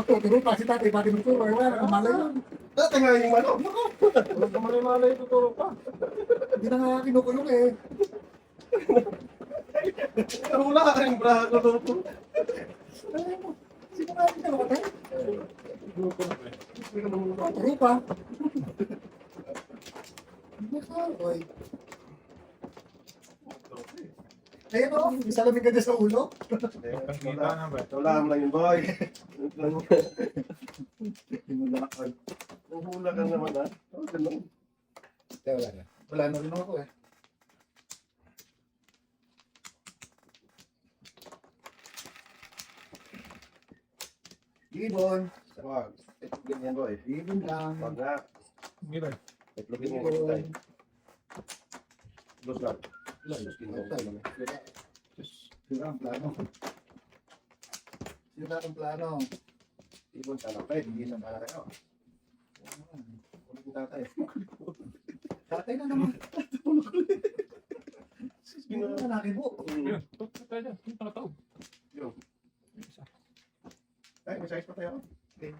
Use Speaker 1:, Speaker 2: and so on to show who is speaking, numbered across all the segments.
Speaker 1: Turo pa si tatay, pati magturo. Wala, kamalay yun.
Speaker 2: Dati nga yung manok.
Speaker 3: Wala ka malay-malay tuturo pa.
Speaker 1: Hindi na nga kinukulong eh.
Speaker 2: Wala ka rin braso dito.
Speaker 1: Sino nga rin ka nakatay? Turo pa. Nakaroy. Ayun o, may salamin ka dyan sa ulo.
Speaker 3: Kita na ba?
Speaker 2: Wala mo lang yun, boy.
Speaker 1: Hinulakad.
Speaker 2: Nahula ka naman, ha? Oh, ganun.
Speaker 1: Wala na. Wala na rin ako eh. Ibon.
Speaker 2: Wag. Itlogin yan, boy.
Speaker 1: Ibon lang.
Speaker 2: Wag nga.
Speaker 3: Hindi.
Speaker 2: Itlogin yan, boy. Los lang.
Speaker 1: Wala.
Speaker 2: Los kinong.
Speaker 1: Sira ang plano. Sira ang plano.
Speaker 2: Ibon ka lang, pwede. Hindi na para kayo.
Speaker 1: Ulit yung tatay. Tatay na naman. Sino na nakibo?
Speaker 3: Yun. Ito tayo dyan. Yung nakataob.
Speaker 2: Yun.
Speaker 3: Yung isa.
Speaker 2: Ay, may size pa tayo.
Speaker 3: Okay.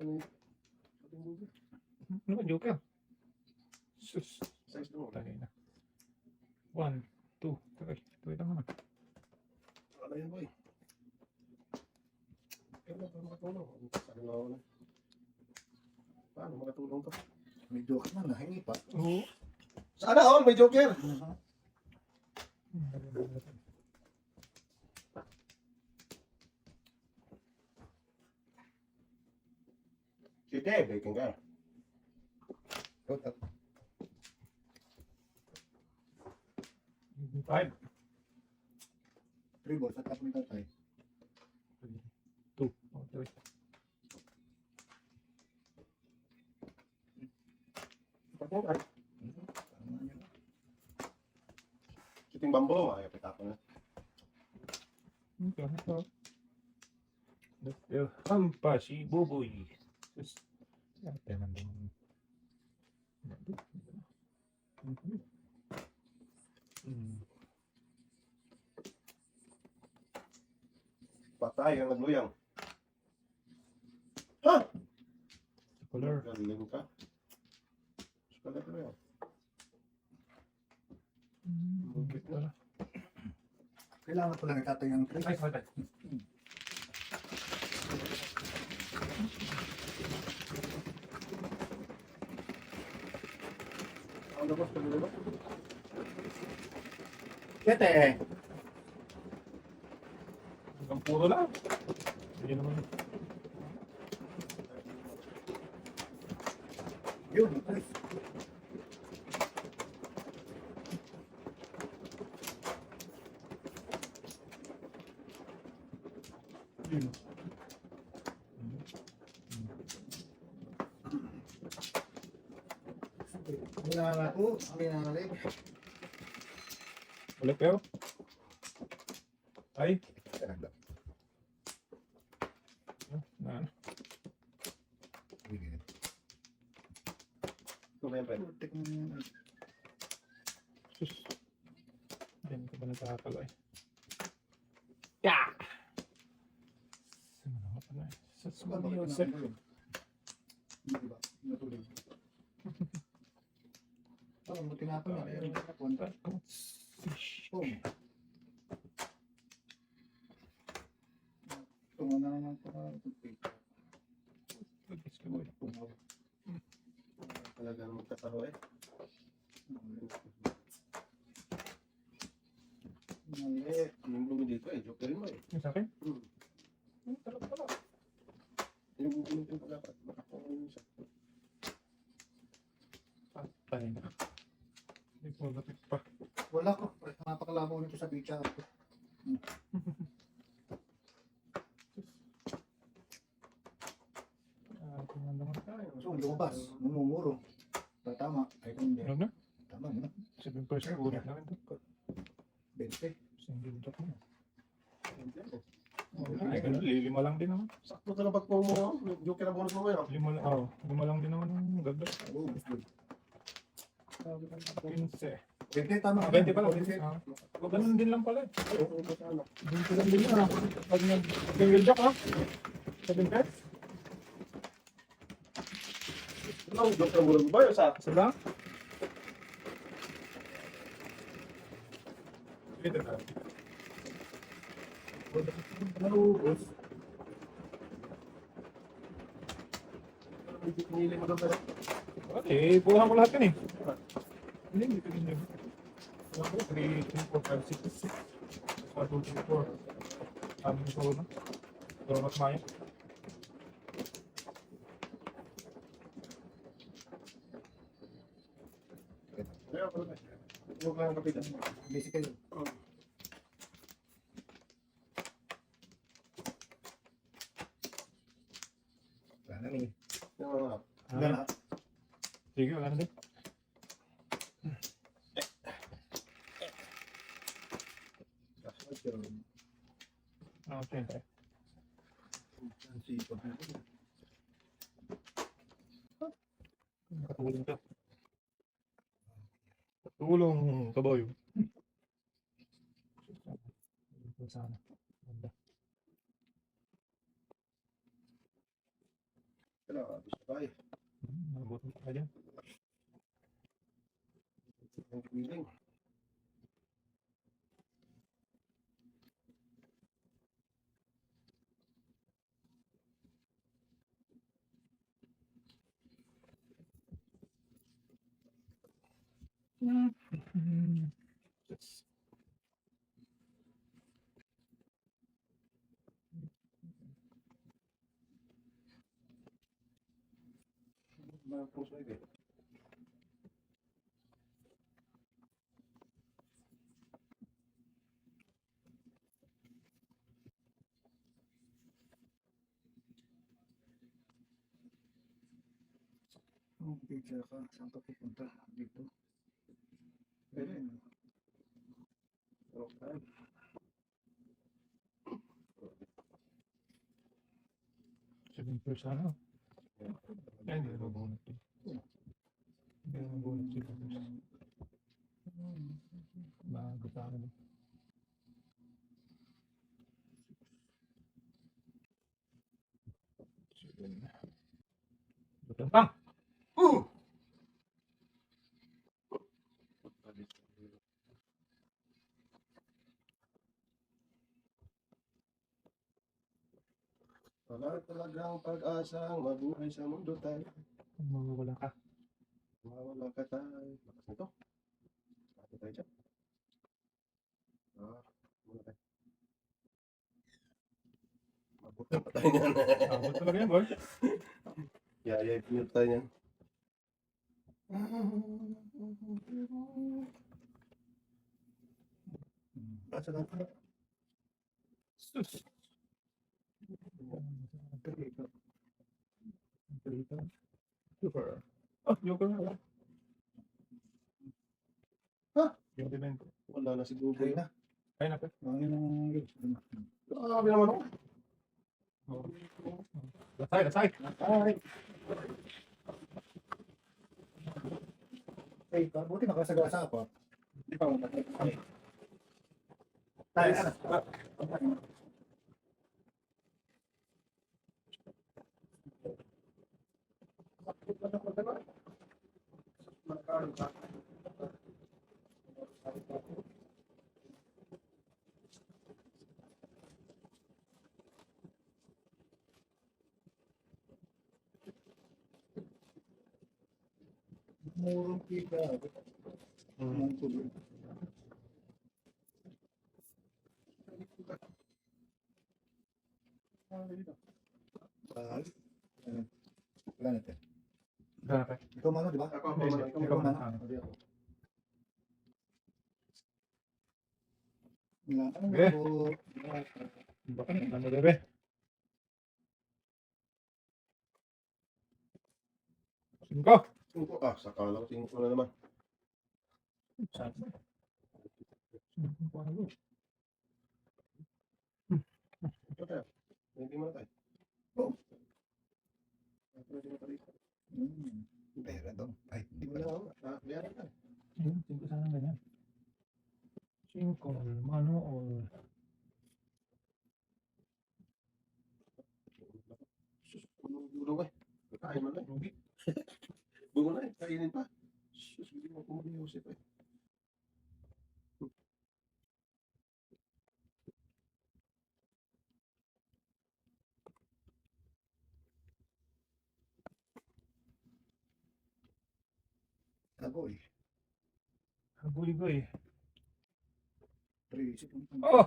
Speaker 2: Ano
Speaker 3: Ano ba, Joker? Sus.
Speaker 2: size mo?
Speaker 3: Tagay na. 1, 2, 3. Tuloy lang naman.
Speaker 2: Wala yan, boy. Kailan pa makatulong? Sabi nga ako na. Paano makatulong to?
Speaker 1: May joke na, nahingi pa.
Speaker 3: Oo.
Speaker 2: Sana all, may joker! Sige, bacon ka.
Speaker 3: Five.
Speaker 1: 3 balls at tapos may tatay.
Speaker 3: 2. Okay.
Speaker 2: Shooting bambo, ay, pitako na.
Speaker 3: Ito. Hampa si Buboy. Sus. Ate man din.
Speaker 2: Patay ang nagluyang. Ha?
Speaker 3: Color.
Speaker 2: Galing ka. Galing ka yan.
Speaker 1: Kailangan ko lang ng tatay ng 3.
Speaker 3: Ay, patay.
Speaker 2: Ang labas ka nila.
Speaker 1: Kete!
Speaker 3: Ang puro lang. Sige naman.
Speaker 1: Yun.
Speaker 3: Yun.
Speaker 1: Minana ko, minanalig.
Speaker 3: Ulit kayo? Ay. Na.
Speaker 2: Tumayan pa.
Speaker 1: Putik na yan.
Speaker 3: Sus. Diyan ko ba nakakaloy? Yeah! Saan na pala eh? Sa
Speaker 1: Bakit
Speaker 3: Small
Speaker 1: na
Speaker 3: Yosef.
Speaker 1: ako yun? Hindi ba? Natulog. Parang buti na ako na. Meron ka kwanta. Oh. Tunga na naman para tupik.
Speaker 2: Talaga na magkataro eh.
Speaker 1: Mali.
Speaker 2: Yung bumi dito eh, jokerin mo eh.
Speaker 3: Yung sa akin?
Speaker 2: Talaga pala. Yung bumi dito dapat. Makakuha yun siya.
Speaker 3: Patay na. Hindi ko lapit pa.
Speaker 1: Wala ko. Napakalabaw nito sa picture.
Speaker 3: Tingnan naman tayo.
Speaker 1: So, lumabas. Mumumuro. Tama. Ay, kung hindi.
Speaker 3: Ano na?
Speaker 1: Tama na.
Speaker 3: 7% ulit namin ito.
Speaker 1: 20.
Speaker 3: Single top mo.
Speaker 2: Hindi ako.
Speaker 3: Ay, ganun, lima lang din naman.
Speaker 2: Sakto talaga pag mo, joker na bonus mo ngayon.
Speaker 3: Lima lang din naman ang gagawin.
Speaker 2: Oo, gusto.
Speaker 3: 15.
Speaker 1: 20, tama.
Speaker 3: 20 pala. Ganun din lang pala.
Speaker 2: Oo, ano.
Speaker 3: 20 lang din na. Pag nag-single jack, 7 pets.
Speaker 2: Ano, joker na bonus mo ba yun sa?
Speaker 3: Isa lang? Ito na.
Speaker 1: Naubos.
Speaker 2: Hindi pinili mo doon ba?
Speaker 3: Okay, buha ko lahat yun eh. Hindi ko din yun. 3, 4, 5, 6, 1, 2, 3, 4. Amin ko na. Pero mas maya.
Speaker 2: Huwag lang kapitan.
Speaker 1: Basically. Wala na ni. Wala na.
Speaker 3: Sige, wala na din. Okay, tayo. Katulong ka. Katulong, kaboy. Sana. Ganda.
Speaker 2: Gusto tayo.
Speaker 3: Nabutin ka dyan.
Speaker 2: Ang feeling.
Speaker 3: Yes.
Speaker 2: Mga puso ito.
Speaker 1: Ang picture ka, saan ka pupunta? Dito.
Speaker 2: Pwede. Okay.
Speaker 3: Sabihin ko sana. Ay, hindi na mabunot eh. Hindi na mabunot sila. Bago sa akin. Butang pang!
Speaker 2: Wala talagang pag-asang mabuhay sa mundo tayo.
Speaker 3: Mawawala ka.
Speaker 2: Mawala ka tayo. Lakas nito. Bakit tayo dyan? Muna tayo. Mabuti pa tayo niyan.
Speaker 3: Abot talaga yan, boy.
Speaker 2: Yaya, pinute tayo niyan.
Speaker 1: Asa na ka?
Speaker 3: Sus. Joker. Ah, Joker na.
Speaker 2: Ha?
Speaker 3: Yung dimento.
Speaker 2: Wala na si Google.
Speaker 1: Kaya na.
Speaker 3: Ay, nape.
Speaker 1: Ang yung
Speaker 2: Grabe naman ako.
Speaker 3: Lasay, lasay.
Speaker 1: Ay. Ay, buti nakasagasa ako.
Speaker 2: Di pa ako.
Speaker 1: Tayo. Murong kita. Ang tuloy. Wala natin.
Speaker 3: Nape.
Speaker 1: Ikaw mano, di ba?
Speaker 2: Ako,
Speaker 3: Ikaw
Speaker 1: mano.
Speaker 3: na.
Speaker 1: Hindi ako. Wala.
Speaker 3: Okay. Baka ano bebe? Singko.
Speaker 2: Sakala ko tingin ko na naman.
Speaker 3: Saan ba? Singko pa rin.
Speaker 2: Ito tayo. Hindi mo na tayo.
Speaker 1: Oo.
Speaker 2: Pwede mo tayo.
Speaker 1: Pera daw. Ay,
Speaker 2: Hindi mo na ako. Bayaran ka.
Speaker 3: Ayun, 5 sana ganyan. 5, mano, or...
Speaker 2: Sus, punong dulo ka eh. Kain mo na eh.
Speaker 3: Ruby.
Speaker 2: Bungo na eh. Kainin pa. Sus, hindi mo kumuli Joseph eh.
Speaker 1: Agoy.
Speaker 3: Hagoy-goy.
Speaker 1: Tracy.
Speaker 3: Oh!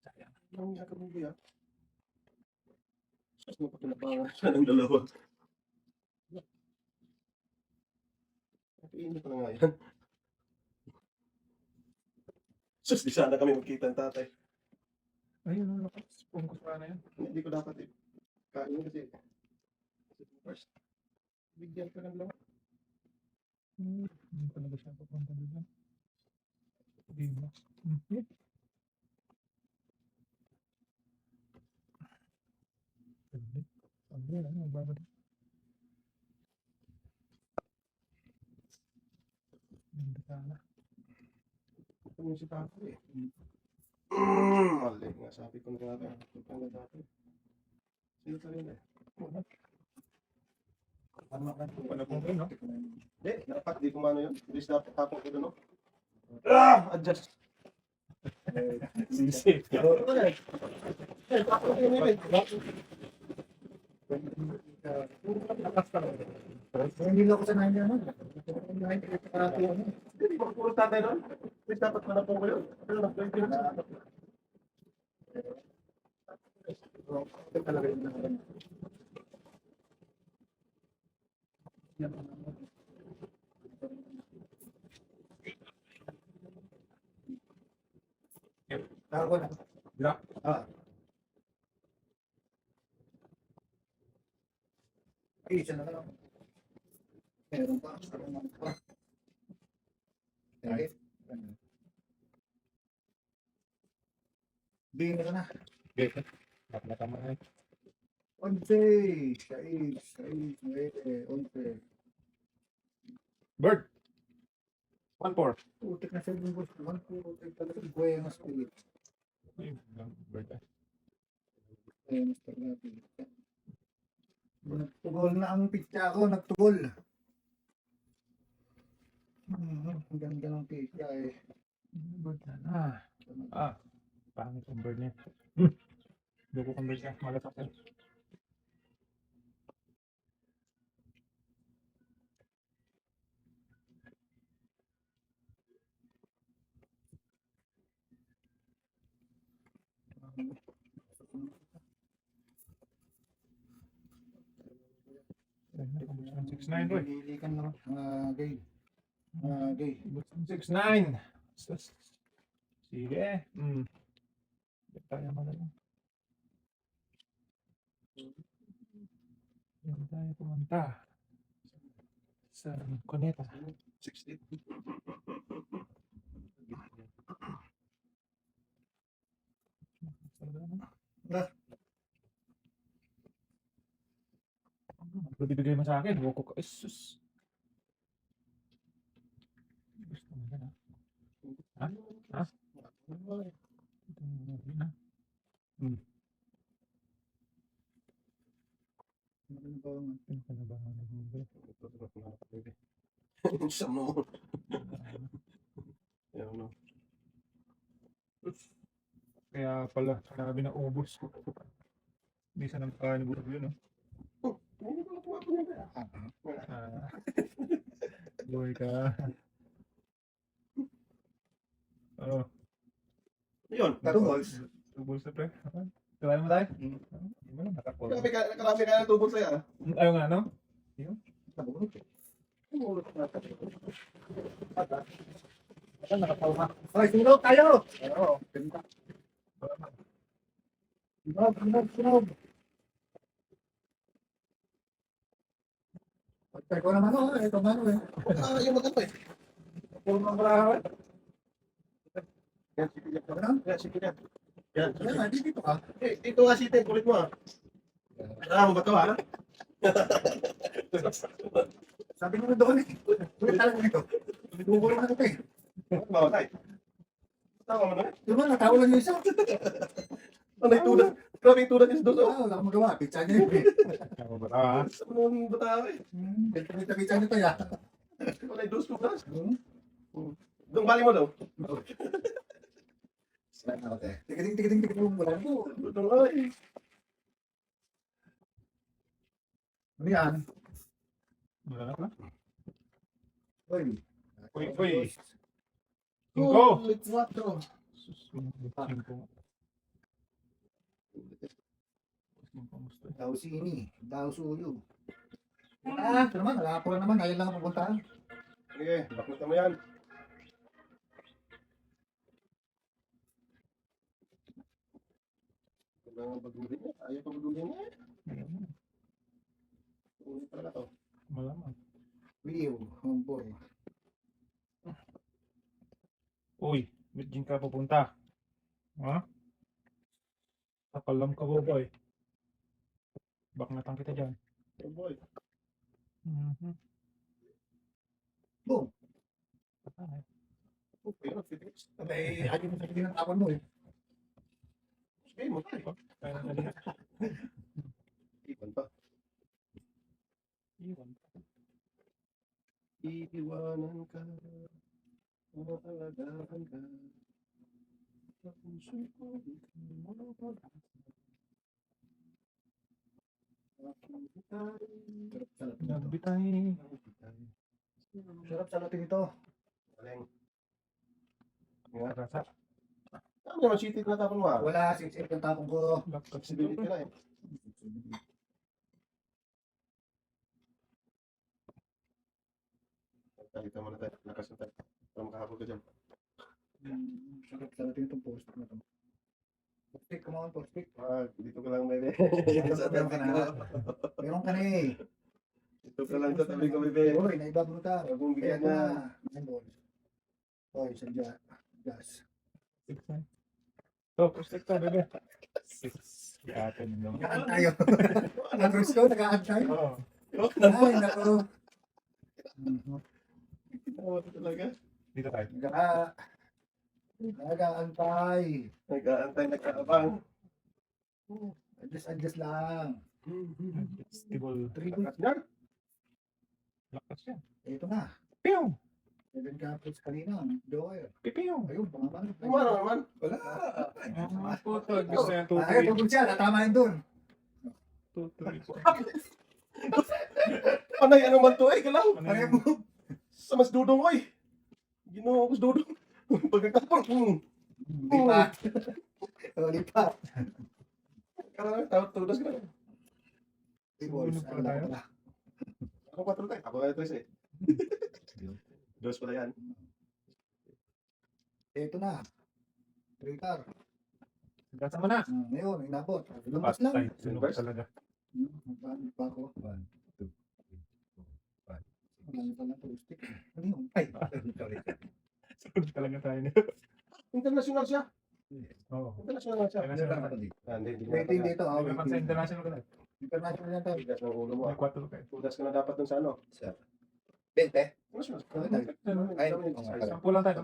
Speaker 3: Sayang.
Speaker 2: Ang yakap mo ba? Sus, mo pa pinapangan siya ng dalawa. Kainin ko na nga yan. Sus, di sana kami magkita ng tatay.
Speaker 3: Ayun, ano ka? Pungkos pa na yan.
Speaker 2: Hindi ko dapat eh. Kain kasi. First, bigyan ka ng lawa.
Speaker 3: Hindi pa na ba siya papunta doon? Hindi mo. Pwede. Pwede, ano, magbabalik. Ganda sana.
Speaker 2: Ito yung si Paco eh. Mali nga, sabi ko na nga. Ito pa na dati. Sino ka rin eh?
Speaker 1: Ano ka?
Speaker 3: Wala pong kayo, no?
Speaker 2: Hindi, dapat di kumano yun. Hindi dapat tapong ko doon, no? Ah! Adjust!
Speaker 3: Sisi.
Speaker 2: Oo, ano eh. Eh, tapos ko yun eh.
Speaker 1: Hindi lang ako sanay niya, ano? Hindi ko karate yun.
Speaker 2: Hindi ba puro tatay doon? Hindi dapat manapong ko yun. Pero na-play ko yun.
Speaker 1: Ito talaga yun. Ako na.
Speaker 3: Drop.
Speaker 1: Isa na lang. Meron pa. Meron pa. Right? Bingin ka na.
Speaker 3: Okay. Tama na.
Speaker 1: 11, 6, 6, 11.
Speaker 3: Bird. 1-4.
Speaker 1: Putik na sa ibang boss. Putik talaga. Buenos Spirit.
Speaker 3: Bird.
Speaker 1: Buenos talaga. Nagtugol na ang pitya ko. Nagtugol. Ang ganda ng pitya eh.
Speaker 3: Bird na. Pangit ang bird niya. Hindi ko convert siya. Malasak yan. Ayun, 6-9 boy.
Speaker 1: Pili ka na. Gay. Gay.
Speaker 3: 6-9. Sige. Tayo mo na lang. Yan tayo pumunta. Sa Cuneta.
Speaker 2: 60.
Speaker 3: Bibigay mo sa akin. Woko ka. Isus. Gusto mo na. Ha? Ha? Ito mo na. Pinakalabangan ng mga.
Speaker 2: Sa mo. Yan no.
Speaker 3: Kaya pala, sabi na ubos ko. Hindi sa nang kain ng yun, no?
Speaker 2: Hindi ko nakuha ko niya.
Speaker 3: Buhay ka. Oo.
Speaker 2: Yun.
Speaker 1: 2 balls.
Speaker 3: Ubos na pre. Kalahin mo tayo? Hindi mo lang nakapol.
Speaker 2: Nakarami ka na tubol sa'yo.
Speaker 3: Ayaw nga, no?
Speaker 1: Nabulot eh.
Speaker 3: Saan nakapalma?
Speaker 1: Ay, sunog tayo! Oo, ganda. Sunog. Pagkay ko naman ako, ito man eh.
Speaker 2: Yung maganda eh.
Speaker 1: Puro ng brahawan.
Speaker 2: Yan, sige yan.
Speaker 1: Ano?
Speaker 2: Yan, sige yan. Yan.
Speaker 1: Yan, dito ka.
Speaker 2: Eh, dito nga si Ted, kulit mo ah. Alam mo ba ito ha?
Speaker 1: Sabi ko na doon eh. Ulit talaga nito. Bubulong na ito eh.
Speaker 2: Bawa tayo. Tama mo na.
Speaker 1: Di ba, natawa lang yung isa.
Speaker 2: Ano yung tudas? Grabe yung tudas niya sa doon.
Speaker 1: Ah, wala akong magawa. Pizza niya yun eh.
Speaker 3: Ako ba ito, ha?
Speaker 2: Sa mga bata eh.
Speaker 1: Pizza niya to ya.
Speaker 2: Wala yung dos tudas.
Speaker 1: Hmm?
Speaker 2: Doon bali mo daw.
Speaker 1: Salamat eh. Tikiting. Wala ko.
Speaker 2: Doon ay.
Speaker 1: Ano yan?
Speaker 3: Wala na pala.
Speaker 1: Uy.
Speaker 3: Uy. Cinco.
Speaker 1: Ulit 4.
Speaker 3: Cinco. Kamusta?
Speaker 1: Daw sini. Daw suyo. Ah, ito naman. Wala po lang naman. Ayaw lang ang pupuntahan.
Speaker 2: Sige, bakutan mo yan. Kailangan bagulin niya. Ayaw pa bagulin niya. Ulit talaga to.
Speaker 3: Malaman.
Speaker 1: Leo. Homeboy.
Speaker 3: Uy, ba't dyan ka pupunta? Ha? Takalam ka ba, boy? Bak natang kita dyan.
Speaker 2: Oh boy.
Speaker 1: Boom.
Speaker 3: Patay.
Speaker 2: Okay, fitness.
Speaker 1: Ay, ayaw mo sabihin ng tawag mo eh.
Speaker 2: Sige mo tayo.
Speaker 3: Kaya nalina.
Speaker 2: Iwan pa.
Speaker 3: Iwan.
Speaker 2: Iiwanan ka. Maalagaan ka. Sa puso ko, ikaw mo pag-asa.
Speaker 3: Nagbitay.
Speaker 1: Sarap salutin ito.
Speaker 2: Aleng.
Speaker 3: Rasa.
Speaker 2: Ano naman city na tapon mo ah?
Speaker 1: Wala, 6-8 ang tapong ko.
Speaker 3: Laptop si
Speaker 2: Sibilit ka na eh. Kalita mo na tayo. Lakas na tayo. Para makahabol ka dyan.
Speaker 1: Sarap salutin itong post na ito. Post-pick, come on, post-pick.
Speaker 2: Ah, dito ka lang, bebe.
Speaker 1: Meron ka na. Meron ka na eh.
Speaker 2: Dito ka lang sa tabi ko, bebe.
Speaker 1: Uy, naibag mo ta.
Speaker 2: Huwag mong
Speaker 1: Kaya
Speaker 2: bigyan
Speaker 1: na.
Speaker 2: na.
Speaker 1: Ayun. Uy, sadya. Gas.
Speaker 3: Oh, protect ka, bebe. Six. Yatin naman.
Speaker 1: Nagaan tayo. Nag-rush ko, nagaan tayo.
Speaker 3: Oo.
Speaker 1: Ay, naku.
Speaker 2: Oo, talaga.
Speaker 3: Dito tayo.
Speaker 1: Nag-aantay.
Speaker 2: Nag-aantay, nagkaabang.
Speaker 1: Adjust lang.
Speaker 3: Festival.
Speaker 2: Lakas niyan.
Speaker 3: Lakas yan.
Speaker 1: Ito na.
Speaker 3: Piyaw!
Speaker 1: 7 capsules kanina. Doer.
Speaker 3: Pipiyaw!
Speaker 1: Ayun, pangaman.
Speaker 2: Kumano naman.
Speaker 1: Wala.
Speaker 3: Ah, puto. Gusto niya
Speaker 1: Ay,
Speaker 3: tutuloy.
Speaker 1: tugod siya. Natama yun dun.
Speaker 3: Tutuloy po.
Speaker 2: Panay, ano man to eh, kalaw.
Speaker 3: Ano
Speaker 1: Ay,
Speaker 3: yun?
Speaker 1: mo.
Speaker 2: Sa mas dudong ko eh. Ginoo ko sa dudong. Pagkakapang.
Speaker 1: Di pa. Di pa.
Speaker 2: Karang tawag tudas ka na.
Speaker 1: Tables.
Speaker 3: Sumunod pala tayo.
Speaker 2: Ako 4 tayo. Ako kaya 3 eh. Dos pala yan.
Speaker 1: Ito na. Traitor.
Speaker 3: Gasa mo na.
Speaker 1: Ngayon, inabot. Lumabas lang.
Speaker 3: Patay. Sunog talaga.
Speaker 1: Paano pa ako? 1, 2, 3, 4, 5. Wala na pala to. Stick. Ano yun? Ay, sorry.
Speaker 3: Sunog talaga tayo nito.
Speaker 2: International siya.
Speaker 3: Oo.
Speaker 2: International siya.
Speaker 3: Kaya na
Speaker 1: Hindi
Speaker 3: siya.
Speaker 2: Hindi
Speaker 1: Waiting dito.
Speaker 3: Hindi naman sa international ka na.
Speaker 1: International yan tayo.
Speaker 2: Tigas ng ulo mo.
Speaker 3: May 4 kayo.
Speaker 2: Tudas ka na dapat dun sa ano.
Speaker 1: 20.
Speaker 2: International.
Speaker 1: Ay,
Speaker 3: Sampu lang tayo.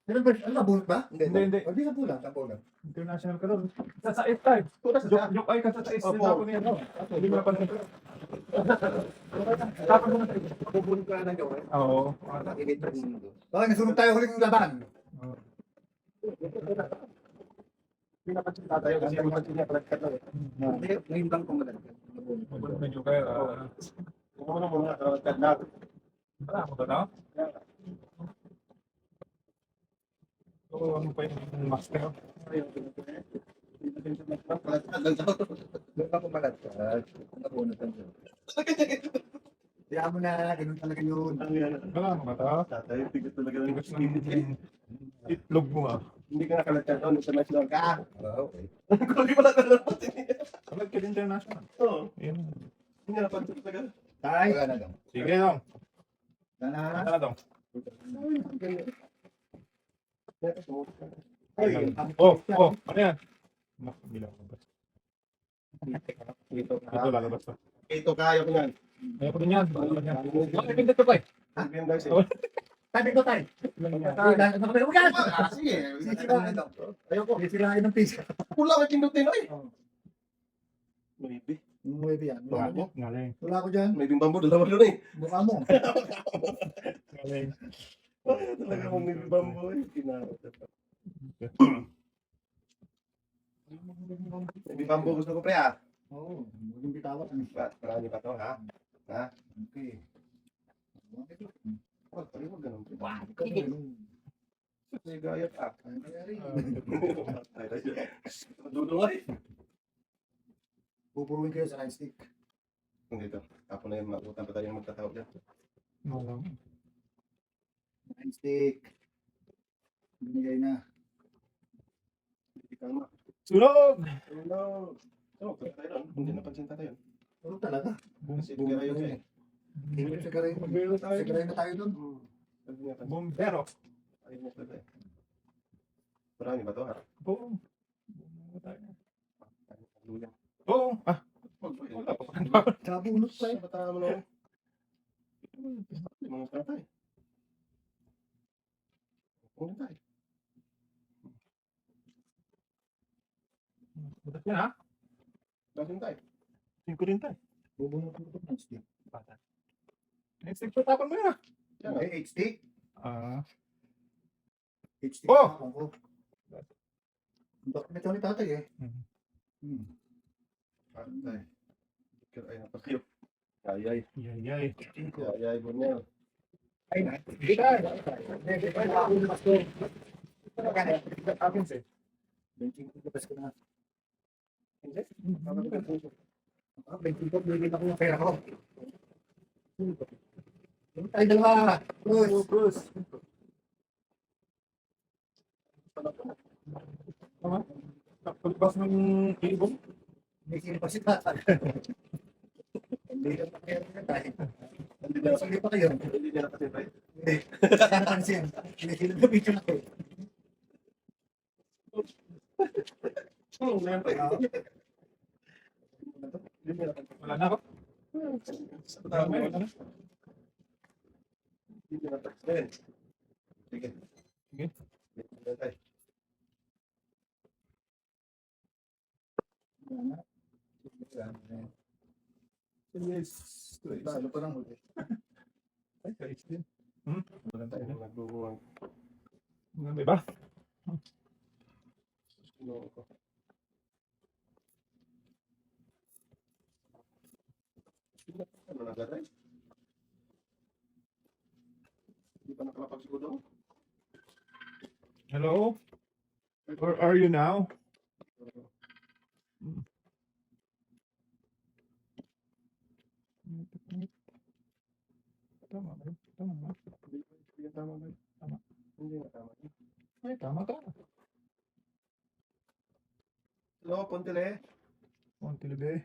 Speaker 1: Pero ba, ano, nabunot ba?
Speaker 3: Hindi.
Speaker 1: O, di sa pula. Sa pula.
Speaker 3: International ka doon. Sa sais tayo.
Speaker 2: Tudas siya.
Speaker 3: Joke ay ka sa sais.
Speaker 2: Opo.
Speaker 3: Tapos niya. Hindi mo napansin. Tapos mo na tayo.
Speaker 1: Bubunot ka na gawin.
Speaker 3: Oo.
Speaker 1: Bakit nasunod tayo huling laban?
Speaker 2: Pinapansin na tayo kasi yung pansin niya palagkat na eh.
Speaker 1: Ngayon lang kung madali.
Speaker 3: Medyo kayo.
Speaker 2: Kung ano muna, palagkat na.
Speaker 3: Wala mo ba na? Oo, ano pa yung master?
Speaker 1: Palagkat lang daw. Doon lang kung malagkat. Nabunot lang daw. Kaya mo na, ganun talaga yun.
Speaker 3: Wala mo ba ito?
Speaker 2: Tatay, tigas talaga ng
Speaker 3: Tigas ng itlog mo ah.
Speaker 2: Hindi ka nakalagkat doon sa national ka.
Speaker 1: Okay.
Speaker 2: Hindi pala talaga
Speaker 3: Kalag ka din international.
Speaker 2: Oo.
Speaker 3: Yun.
Speaker 2: Hindi na napansin talaga.
Speaker 1: Tay. Wala na daw.
Speaker 3: Sige dong.
Speaker 1: Wala na.
Speaker 3: Ano dong? Oh, ano yan? Naku, hindi lalabas.
Speaker 2: Dito
Speaker 3: Ito lalabas to.
Speaker 2: Ito kaya ko yan.
Speaker 3: Ayoko din yan. Lalabas yan. Bakit hindi to pa eh?
Speaker 2: Sabihan guys eh.
Speaker 1: Tabi ko tayo.
Speaker 2: Huwag! Sige.
Speaker 1: Ayoko. Sisirain ng pisa.
Speaker 2: Wala may pindutin ay. Maybe.
Speaker 1: Maybe yan. Wala ko.
Speaker 3: Galing.
Speaker 1: Wala ko dyan.
Speaker 2: Maybe bambu dalawa doon eh.
Speaker 1: Mukha mo.
Speaker 3: Galing.
Speaker 2: Talaga kung maybe bambu eh. Maybe bambu gusto ko pre ah.
Speaker 1: Oo. Maging bitawan.
Speaker 2: Marami pa to ha.
Speaker 1: Okay.
Speaker 2: Wag ganun pre.
Speaker 1: Ganun.
Speaker 2: Sige gayat ah.
Speaker 1: Ano nangyari?
Speaker 2: Dudong ay.
Speaker 1: Pupuruin kayo sa nightstick.
Speaker 2: Dito. Ako na yung makutan pa tayo magtatawag dyan.
Speaker 3: Malang.
Speaker 1: Nightstick. Binigay na.
Speaker 2: Hindi tama.
Speaker 3: Sunog!
Speaker 2: Hello. Oh, punta tayo doon. Hindi napansin tayo.
Speaker 1: Oo talaga.
Speaker 2: Kasi hindi kayo eh.
Speaker 1: Sigaray na tayo doon.
Speaker 3: Bombero.
Speaker 2: Ayun mo talaga eh. Marami ba to ha?
Speaker 3: Oo. Bombero tayo.
Speaker 2: Luya.
Speaker 3: Oo. Ah, wala pa.
Speaker 1: Kabunot pa eh.
Speaker 2: Sa bata mo lang. Mga tatay. Ano tayo?
Speaker 3: Butas yan ha?
Speaker 2: Bakit tayo?
Speaker 3: 5 rin tayo.
Speaker 1: Bubunot mo ito ng stick.
Speaker 3: Bata. Next stick, tapon mo yun ah.
Speaker 2: Yan
Speaker 1: Okay, H-stick.
Speaker 3: Ah.
Speaker 1: H-stick.
Speaker 3: Oh!
Speaker 1: Ako. Bakit ito ni tatay eh?
Speaker 2: Patay. Ay na pa kayo. Ayay.
Speaker 3: Yay.
Speaker 2: Ayay bunel.
Speaker 1: Ay na. Hindi ka. Hindi ka. Ako yung mas ko.
Speaker 3: Akin sa'yo.
Speaker 1: Benching ko. Labas ko na.
Speaker 2: Hindi.
Speaker 1: Benching ko. Bigyan ako yung pera ko. Ay, dalawa. Bruce.
Speaker 3: Tama? Pagpas ng ibon.
Speaker 1: May sino pa si tatay. Hindi ka pa kayo na tayo. Sige pa kayo.
Speaker 2: Hindi niya nakasip tayo.
Speaker 1: Hindi. Sana pansin. Hindi sino na video na kayo.
Speaker 2: Ngayon pa yun.
Speaker 3: Wala na ako.
Speaker 2: Sa bata mo.
Speaker 3: Wala na.
Speaker 2: Hindi niya nakasip. Sige.
Speaker 3: Sige.
Speaker 2: Sige tayo.
Speaker 3: Yes.
Speaker 1: Ano pa lang huli?
Speaker 3: Ay, kais din. Wala tayo na.
Speaker 2: Nagbubuwang.
Speaker 3: Maganda ba?
Speaker 2: Kinuha ko. Ano na garay? Hindi pa nakalapag siguro.
Speaker 3: Hello? Where are you now? Tama ba? Tama ba?
Speaker 2: Hindi yan tama ba?
Speaker 3: Tama.
Speaker 2: Hindi na tama.
Speaker 3: Ay, tama ka.
Speaker 2: Hello, Pontele.
Speaker 3: Montilibe.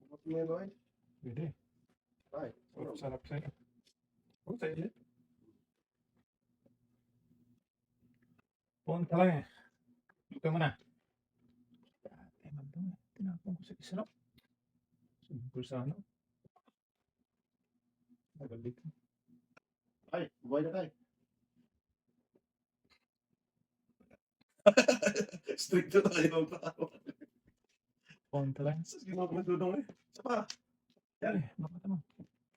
Speaker 2: What may boy?
Speaker 3: Pwede.
Speaker 2: Ay,
Speaker 3: Sarap sa'yo. Oh, sa'yo. Punta lang eh. Luto mo na. Dati, magdumi. Tinapon ko sa isa no? Sumipul sa ano? Nagalik.
Speaker 2: ay, buhay na tayo. Strict na tayo pa.
Speaker 3: Punta lang.
Speaker 2: Sus, ginawa ko nagdudong eh. Isa pa.
Speaker 3: Yan eh. Bakit naman?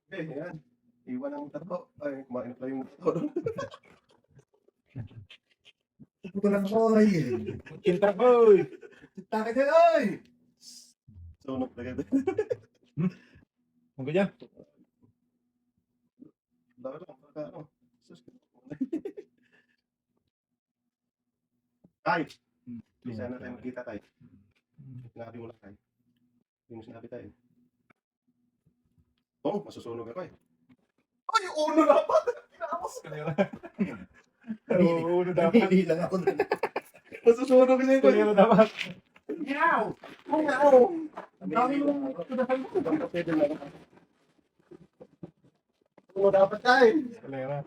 Speaker 2: Okay, yan. Iwan ang tato. Ay, kumain na yung tato doon.
Speaker 1: Ito lang ako ay.
Speaker 3: Kinta ko!
Speaker 1: Takit din ay.
Speaker 2: Sunog na ganda.
Speaker 3: Kung ganyan.
Speaker 2: Dami lang. Baka ano. Sus, ay! Hindi sana tayo magkita tayo. Sinabi mo lang tayo. Hindi mo sinabi tayo. Oh, masusunog ako eh. Ay, uno na pa! Pinamos!
Speaker 3: Kanila. Oo, ano dapat?
Speaker 1: Hindi lang ako.
Speaker 2: Masusunog kasi ko.
Speaker 3: Kanila dapat.
Speaker 2: Meow! Meow!
Speaker 1: Ang dami mo.
Speaker 2: Pwede lang. Uno dapat tayo.
Speaker 3: Kanila.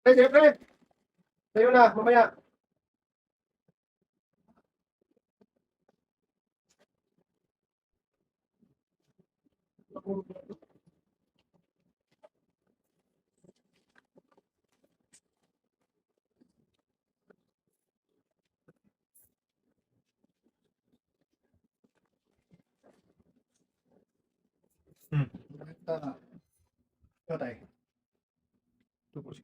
Speaker 2: Pre, siyempre. Tayo na, mamaya.
Speaker 1: Ito tayo.
Speaker 3: 246.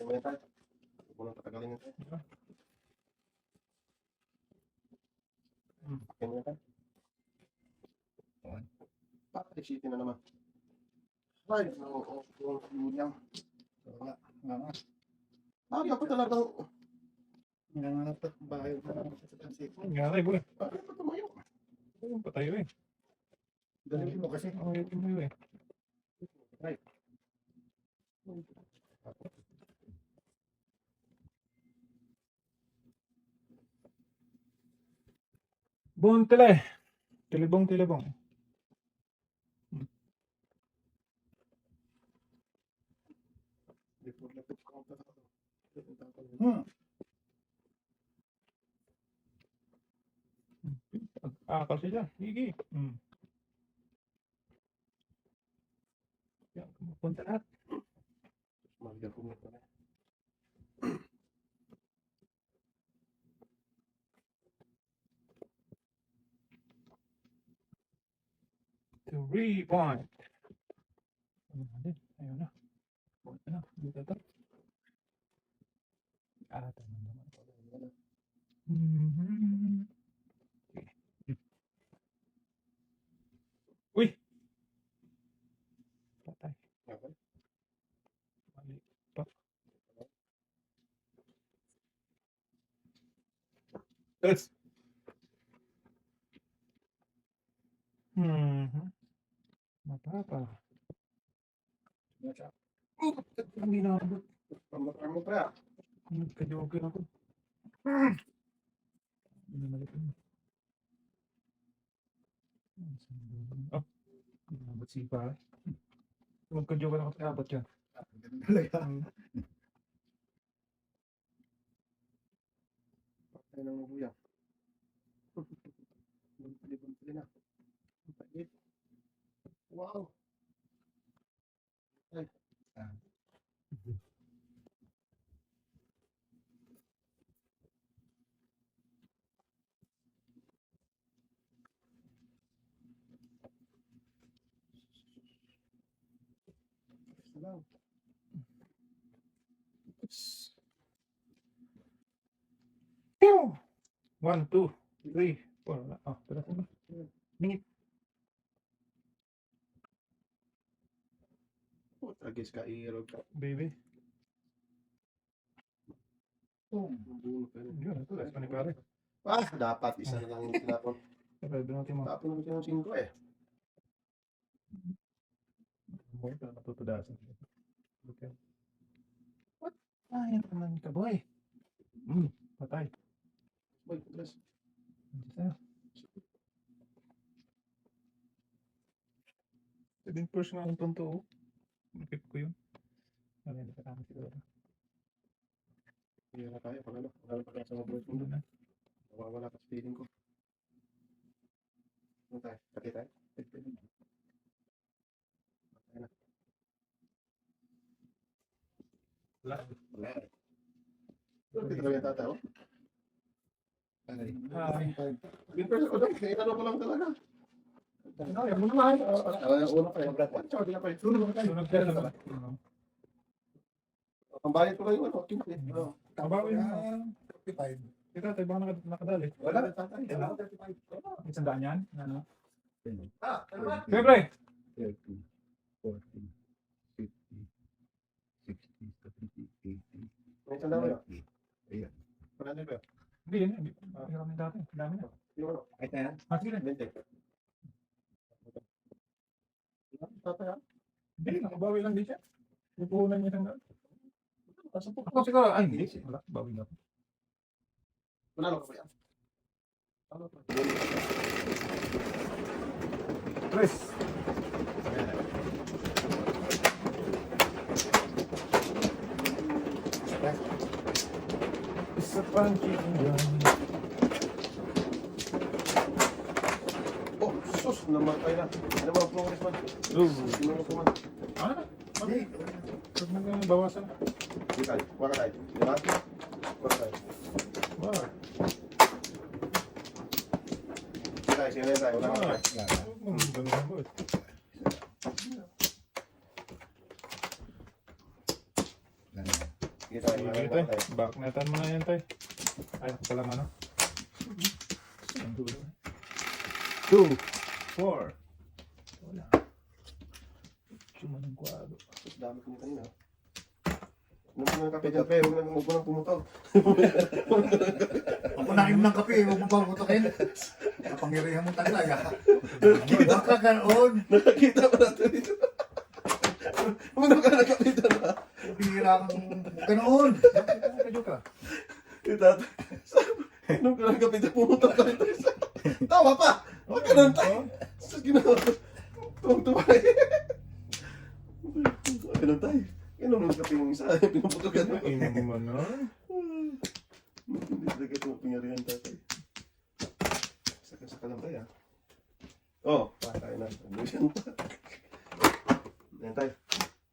Speaker 2: Mamaya tayo. Huwag mo nang patagalin yun tayo. Mamaya tayo. Patrick City na naman. Ay, oo. Yan.
Speaker 1: Wala. Nga.
Speaker 2: Ay, ako talagang...
Speaker 1: Nga nga bahay na sa tansi.
Speaker 3: Nangyari, boy.
Speaker 2: Bakit pa tumayo?
Speaker 3: Ayun, patayo eh.
Speaker 1: Dalhin mo kasi.
Speaker 3: Ayun, tumayo eh. Bon, tele. Telebong, telebong.
Speaker 2: Lapit ko ang tatalo.
Speaker 3: Akal siya dyan. Higi. Yan, punta lahat.
Speaker 2: Mabigal ko nito na.
Speaker 3: Three point. Ayun na din. Ayun na. Punta na. Dito ito. Tama naman. Sige. Uy! Patay.
Speaker 2: Okay.
Speaker 3: Mali pa. Yes. Mapapa. Hindi na ako.
Speaker 2: Pamatang mo pa.
Speaker 3: Nagka-joker ako. Hindi na mali pa. Oh. Inabot si pare. Magka-joker ako. Inabot yan.
Speaker 1: Ganun talaga.
Speaker 2: Patay ng mabuya. Buntali na. Pagit. Wow. Ay. Salamat.
Speaker 3: Pew! 1, 2, 3, 4. Oh, pala na. Minute.
Speaker 2: Agis ka irog ka.
Speaker 3: Baby.
Speaker 2: Mabuno ka rin.
Speaker 3: Yun, ito. Last pa ni pare.
Speaker 2: Ah, dapat isa na lang yung tinapon.
Speaker 3: Pwede natin mo.
Speaker 2: Tapon naman yung 5 eh.
Speaker 3: Boy, pero matutudasan. Okay. What? Ayaw naman ka, boy. Patay.
Speaker 2: Boy, dress.
Speaker 3: Hindi sa'yo. Pwedeng personal ang tonto, oh. Makip ko yun. Ano yun, nakatama siguro.
Speaker 2: Hindi na tayo. Pag ano, pag sa mga boys mo doon. Nawawala ka sa feeling ko. Ano tayo? Pati tayo? Patay na.
Speaker 3: Wala.
Speaker 2: Wala. Ito talaga yung tataw.
Speaker 3: Hi.
Speaker 2: Yung person ko doon, naitano ko lang talaga.
Speaker 3: Ayaw mo naman.
Speaker 2: Una pa yun. Sorry na pa yun. Sunog ka
Speaker 3: Sunog ka na ba?
Speaker 2: Ang bayad ko lang yung ano.
Speaker 3: Kabawi mo.
Speaker 1: 55.
Speaker 3: Ito, tayo baka nakadali.
Speaker 2: Wala na tatay.
Speaker 3: Isang daan yan? Ano?
Speaker 2: Ah, ano?
Speaker 3: Siyempre!
Speaker 1: 30, 40, 50, 60, 70, 80,
Speaker 2: May isang dami na.
Speaker 1: 90. Ayan.
Speaker 2: Wala na ba?
Speaker 3: Hindi, yan. Hirap na dati. Ang dami na.
Speaker 2: Yung ano?
Speaker 1: Ay, tayo.
Speaker 3: Sige.
Speaker 2: 20. Tatay ah.
Speaker 3: Hindi, nakabawi lang din siya. Pupuhunan niya ng daan. Ako siguro, ay hindi. Wala, bawi na ako.
Speaker 2: Manalo ka ba yan? Ano ba?
Speaker 3: Chris. Isa pang kingdom.
Speaker 2: Oh, sus, namatay na. Ano ba ang progress man? Sino na po man?
Speaker 3: Ano na?
Speaker 1: Hindi.
Speaker 3: Huwag mo nga bawasan.
Speaker 2: Di tayo, wala tayo. Di ba? Wala tayo.
Speaker 3: Wow.
Speaker 2: Di tayo, sino na tayo? Wala na tayo.
Speaker 3: Huwag mo gagawin.
Speaker 2: Di tayo,
Speaker 3: Sige,
Speaker 2: wala
Speaker 3: tay.
Speaker 2: tayo.
Speaker 3: Backnetan mo na yan, tay. Ay, ako palang ano. 2, 4. Wala. Sumanang kwado.
Speaker 2: Sus, dami ko niya kanina. Nung mga kape dyan, pre, huwag mo nang pumutaw.
Speaker 1: Ako nakin ng kape, huwag mo bang putokin. Kapangyarihan mo talaga. Baka ganoon.
Speaker 2: Nakakita ko natin dito. Huwag mo ka nakape dyan, ha?
Speaker 1: Bihira kang ganoon.
Speaker 3: Medyo ka.
Speaker 2: Yung tatay. Nung ka nakape dyan, pumutaw ka rin tayo. Tawa pa! Huwag ka nang tayo. Sa ginawa. Tuwang-tuwa eh. Huwag ka nang tayo. Kaya nung kape mong isa, pinuputokan mo.
Speaker 3: Ina mo na.
Speaker 2: Hindi talaga ito pingyarihan tatay. Saka lang tayo, ha? Oh, patay na. Abusin pa. Yan tayo.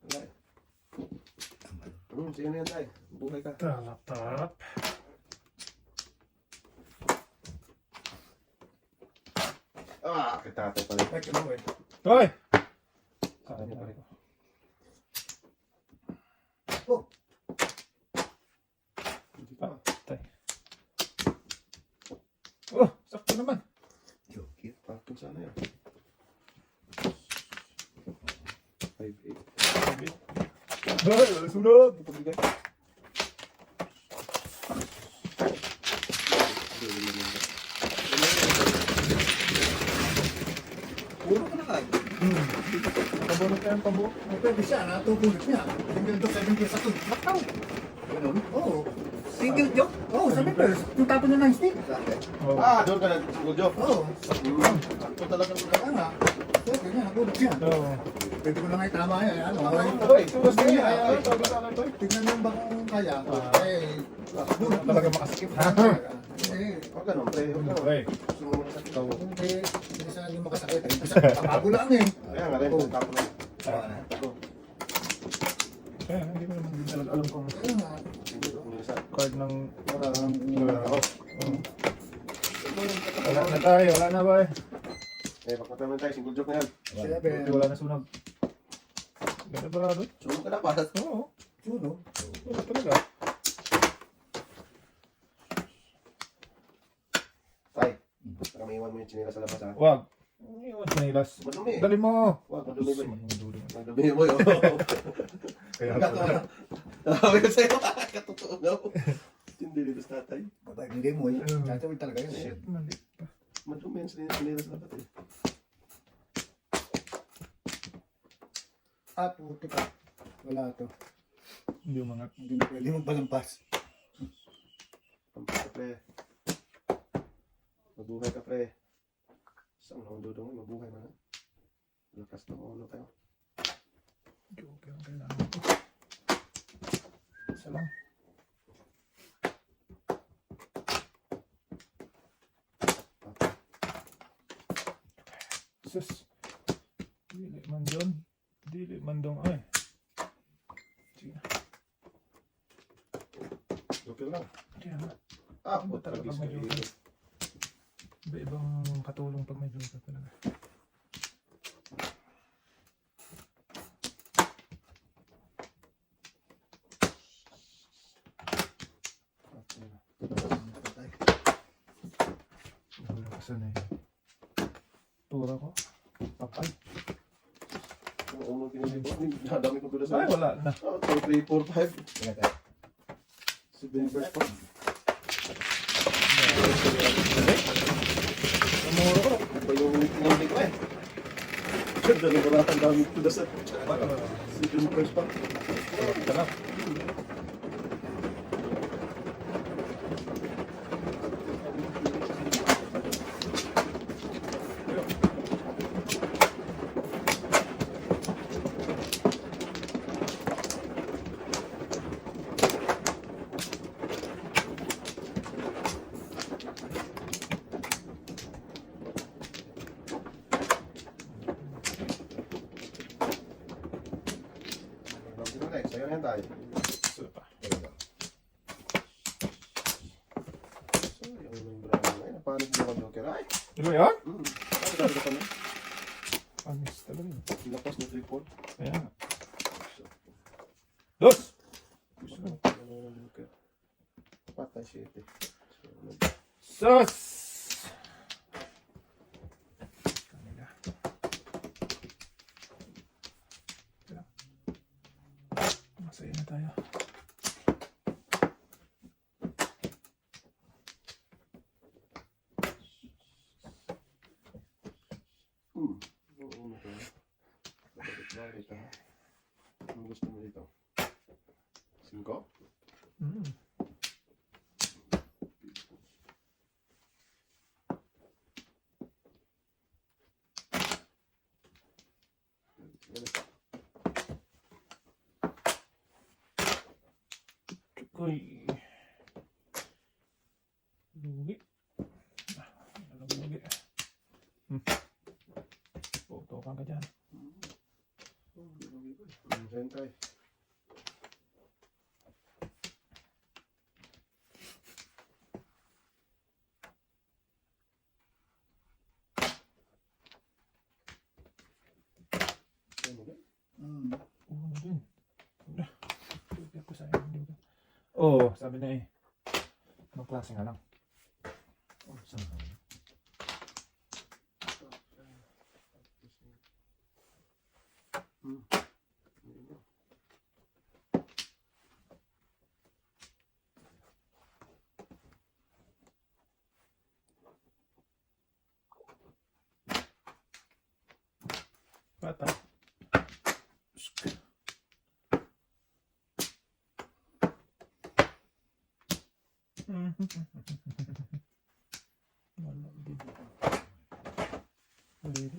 Speaker 2: Wala eh. Sige na yan tayo. Buhay ka.
Speaker 3: Tap.
Speaker 2: Ah, kay tatay pala.
Speaker 1: Ay, kailangan eh.
Speaker 3: Hoy!
Speaker 2: Kanya pa rin.
Speaker 1: Oh,
Speaker 2: Hindi pa.
Speaker 3: Tay. Oh, sakto naman.
Speaker 1: joke.
Speaker 2: Parking sana yan. 5-8.
Speaker 3: Hoy, sunod!
Speaker 2: Pagbigay.
Speaker 1: Puro ka na kayo.
Speaker 3: Nakabunot ka yung pambuo.
Speaker 1: Pwede siya, natutulog niya. Single dose, 7 years ako. Makaw. Ganun? Oo. Single joke? Oo, 7 years. Yung tapo niya ng stick.
Speaker 3: Oh.
Speaker 2: Ah, doon ka na. Siguro joke.
Speaker 1: Oo.
Speaker 2: Ito talaga mo
Speaker 1: Kaya nga. So, ganyan, natulog siya.
Speaker 3: Oh.
Speaker 1: Pwede ko na nga itama yan. Ano,
Speaker 3: Hoy, tuwas na yan. Ay, tawag sa akin, Toy.
Speaker 1: tignan mo ba kung kaya. Eh,
Speaker 3: Talaga makaskip.
Speaker 1: Eh,
Speaker 2: Huwag ganun, pre. Huwag ganun.
Speaker 3: Hoy.
Speaker 2: Gusto mo na sa ito.
Speaker 1: hindi, hindi sana hindi makasakit. Eh, kasi bago lang eh.
Speaker 2: Kaya nga rin, tapo na. Ito.
Speaker 3: Kaya, hindi ko naman din talaga alam kung
Speaker 1: Kaya nga.
Speaker 2: Yung isa.
Speaker 3: card ng...
Speaker 2: Ako.
Speaker 3: Wala na tayo, wala na ba eh.
Speaker 2: Eh, pagkatama naman tayo, single joke na yan.
Speaker 1: Seven.
Speaker 3: Wala na sunog. Ganda ba doon?
Speaker 2: Sunog ka na, para.
Speaker 3: Oo.
Speaker 1: Sunog.
Speaker 3: Wala talaga.
Speaker 2: Tay, baka may iwan mo yung chinila sa labas, ha?
Speaker 3: Wag. Iwan sa nilas.
Speaker 2: Madumi.
Speaker 3: Dali mo.
Speaker 2: Wag, madumi ba yun?
Speaker 3: Madumi.
Speaker 2: Madumi mo yun.
Speaker 3: Kaya
Speaker 2: Sabi ko sa'yo, katotoo nga po. Hindi dito sa tatay.
Speaker 1: Patay, hindi mo eh. Tatawid talaga yun eh.
Speaker 3: shit, mali pa.
Speaker 2: Madumi yan chinila sa labas, eh.
Speaker 1: Ah, puti ka. Wala to.
Speaker 3: Hindi umangat.
Speaker 1: Hindi na pwede magpalampas.
Speaker 2: Kampas ka, pre. Mabuhay ka, pre. Saan naman dudungan? Mabuhay man, ha? Lakas ng ulo tayo.
Speaker 3: Okay, ang kailangan ko. Isa lang. Sus. Dili man doon. Dili man doon. Ay. Sige na.
Speaker 2: Okay lang.
Speaker 3: Kaya nga.
Speaker 2: Ah,
Speaker 3: Ano ba talaga
Speaker 2: pag-tragis
Speaker 3: pag
Speaker 2: ka
Speaker 3: may
Speaker 2: dito.
Speaker 3: Iba-ibang katulong pag may joker talaga. Wala ka sanay. Tura ko. Papay.
Speaker 2: Ang ulo pinili ko. Nadami kong tulas.
Speaker 3: Ay, wala na.
Speaker 2: 2, 3, 4, 5.
Speaker 1: Kaya tayo.
Speaker 2: 7 first pa.
Speaker 3: Namuro ko.
Speaker 2: Iba yung pinili ko, eh. Dali ko lang ang dami kong tulas. 7 first pa.
Speaker 3: Ito lang. Super.
Speaker 2: Sayang yung brand na yun. Napanik mo ka, Joker. Ay!
Speaker 3: Di ba yan?
Speaker 2: Ano talaga pa na?
Speaker 3: Panis talaga yun.
Speaker 2: Lapas na 3-4.
Speaker 3: Kaya nga. Dos!
Speaker 2: Gusto mo talaga ng Joker. Patay 7.
Speaker 3: Sus! Kanila. Kaya. Masaya na tayo.
Speaker 2: Oo na tayo. Bakit ha? Anong gusto mo dito? 5?
Speaker 3: Mm. Uy. Lugi. Lugi. Puto ka dyan.
Speaker 2: Sentay.
Speaker 3: Ano din? Wala. Tubig ko sa'yo. Oo, sabi na eh. Anong klase nga lang? Oh, saan ka? Bata. Wala din. Ulit.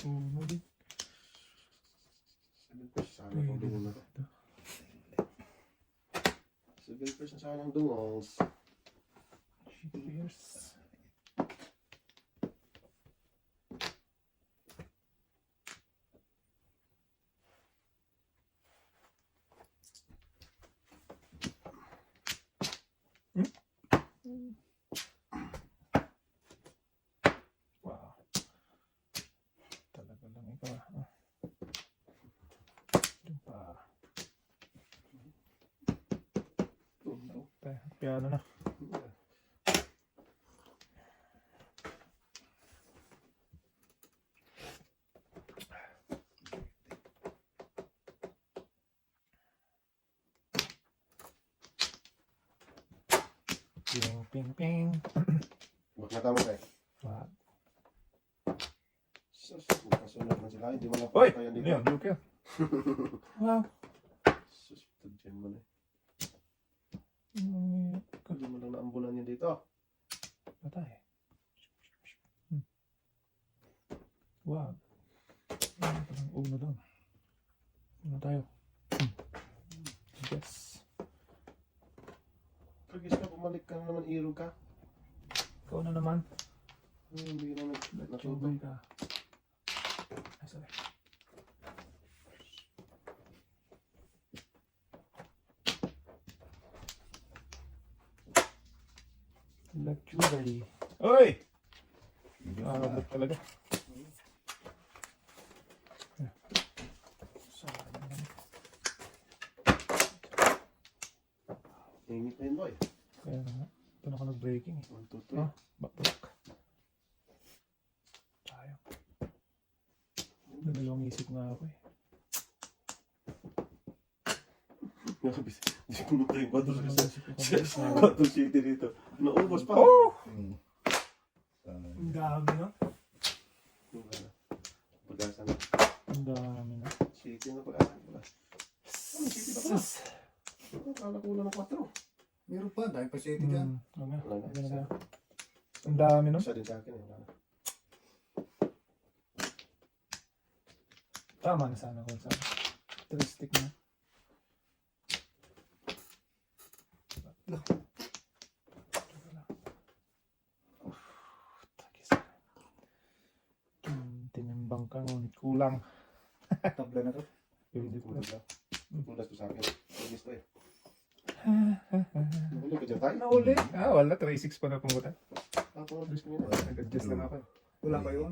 Speaker 3: Ulit.
Speaker 2: 7 pesos sana itong dungo na to. 7 pesos sana ang dungos.
Speaker 3: Cheers. Wow. Talaga lang ikaw. Doon pa. Piano na. Ping, ping, ping.
Speaker 2: Wag na tama kayo.
Speaker 3: Wow.
Speaker 2: Kasunod na sila. Hindi mo na
Speaker 3: Oy!
Speaker 2: tayo
Speaker 3: Ano
Speaker 2: dito.
Speaker 3: yan? Joker. Wow.
Speaker 2: Susunod dyan mo na.
Speaker 3: Mm,
Speaker 2: Hindi mo lang naambulan yan dito.
Speaker 3: Patay. Wow. Uno doon. Uno tayo. Yes.
Speaker 2: Pagkis ka, bumalik ka na naman, iro ka.
Speaker 3: Ikaw na naman.
Speaker 2: Hindi na natuto.
Speaker 3: Natubay ka. Ay, sorry. Luxury. Oy! Nakakabot talaga.
Speaker 2: Ingit na yun, boy.
Speaker 3: Kaya nga. Doon ako nag-breaking eh.
Speaker 2: 1, 2, 3.
Speaker 3: Ah, back. Tayo. Dalawang isip nga ako eh.
Speaker 2: Nakabis. Hindi ko muna yung 4
Speaker 3: Dalawang
Speaker 2: sa
Speaker 3: isip ko kasi.
Speaker 2: 4 city dito. Naubos pa.
Speaker 3: Oh!
Speaker 1: Hmm.
Speaker 3: Ang dami na.
Speaker 2: Pag-asa na.
Speaker 3: Ang dami na.
Speaker 2: City na pag-asa na. Ano, city pa pala? Kala ko lang ng 4.
Speaker 1: Meron pa, dahil pa siya ito dyan.
Speaker 3: Wala
Speaker 2: Wala na.
Speaker 3: na. Wala na. Ang dami no?
Speaker 2: Isa din sa akin. Wala na.
Speaker 3: Tama na sana kung saan. 3 stick na. bangka ngunit kulang.
Speaker 1: Tabla na to.
Speaker 3: Pwede po.
Speaker 2: Pulas to sa akin. Pagis to eh. Nahuli ka dyan tayo?
Speaker 3: Nauli. Wala. 3-6 pa na pungutan.
Speaker 2: Ako, alis ko yun.
Speaker 3: Nag-adjust lang ako.
Speaker 1: Wala pa yun.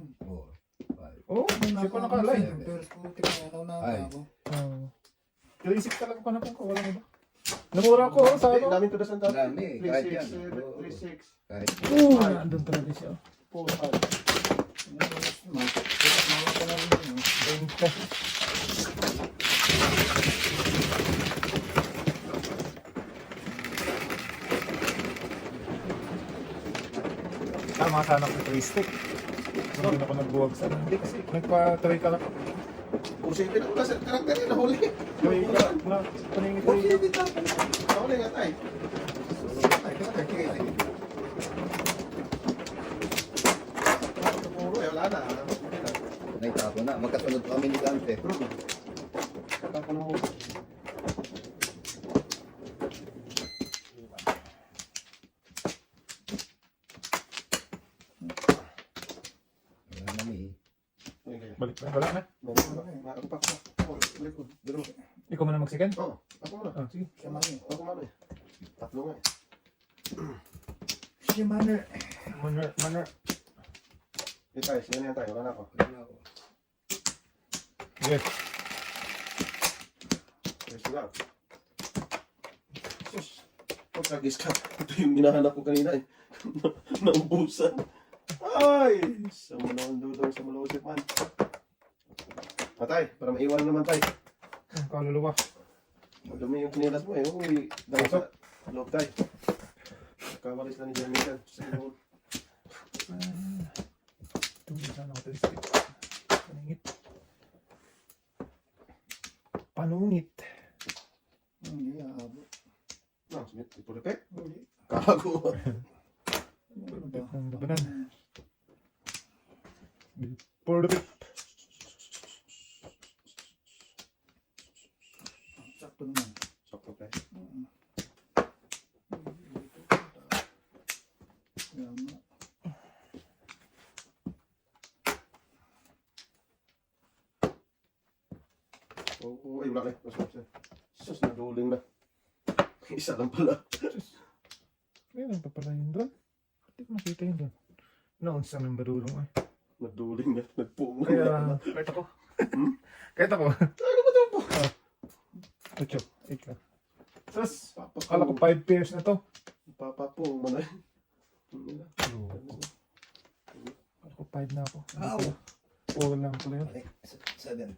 Speaker 3: Oo, hindi ko nakalay.
Speaker 1: Pero putik na ako na ako.
Speaker 3: 3-6 talaga pa na po. Wala mo ba? Namura ko sa
Speaker 2: Hindi,
Speaker 3: ano.
Speaker 2: namin to na sandal.
Speaker 1: Dami, kahit yan.
Speaker 2: 3-6.
Speaker 1: Kahit
Speaker 3: Andun talaga siya.
Speaker 2: 4-5.
Speaker 1: mawag ka na rin yun.
Speaker 3: 20. Tama sana ko 3 stick. Hindi na ako nagbuwag sa hindi kasi nagpa-try ka lang.
Speaker 2: Kung sa'yo pinag sa karakter yun, nahuli.
Speaker 3: Try ka na paningin
Speaker 2: Kung
Speaker 3: try
Speaker 2: sa'yo
Speaker 3: ka.
Speaker 2: pinag nahuli nga tayo. Puro eh, wala na.
Speaker 1: Naitapo na. Magkasunod kami ni Dante.
Speaker 2: Tapos na mo.
Speaker 1: Wala na eh.
Speaker 3: Balik na, wala na. Ikaw muna mag-second?
Speaker 2: Oo, ako muna.
Speaker 3: Sige.
Speaker 1: Siya man eh.
Speaker 2: Ako muna eh. Tatlo nga eh.
Speaker 1: Siya manner.
Speaker 3: Manner.
Speaker 2: Hindi tayo, sino yan tayo? Wala na ako.
Speaker 3: Yes.
Speaker 2: Yes, wala. Sus. Pagkagis ka. Ito yung hinahanap ko kanina eh. Naubusan. Ay! Sa mundo daw, sa mulusip man. Patay, para maiwan naman tayo.
Speaker 3: Ang kaluluwa.
Speaker 2: Madumi yung kinilas mo eh. Uy, dahil sa loob tayo. Kawalis lang ni Jeremy kan. Sa loob.
Speaker 3: Tumulong sana ako 3 stick. Paningit. Panungit.
Speaker 1: Hindi, aabot.
Speaker 2: No, sumit. Ito repet.
Speaker 1: Hindi.
Speaker 2: Kago.
Speaker 3: Ang labanan. For the pip.
Speaker 1: Sakto naman.
Speaker 2: Sakto tayo.
Speaker 1: Tama.
Speaker 2: Oo, ay wala kayo. Pasok. Sus, naduling na. Isa lang pala.
Speaker 3: Ayun, pa pala yun doon. Hindi ko makita yun doon. Naunsa ng barulong ay.
Speaker 2: Naduling na. Nagpungo
Speaker 3: Kaya,
Speaker 2: na.
Speaker 3: kahit ako. Kahit ako.
Speaker 2: Ano ba ito po?
Speaker 3: 8. 8 ka. Sus,
Speaker 2: Papa
Speaker 3: kala ko 5 pairs na to.
Speaker 2: Papa po, manay.
Speaker 3: Kala ko 5 na ako.
Speaker 1: Ow!
Speaker 3: 4 lang pala yun.
Speaker 1: Okay, 7.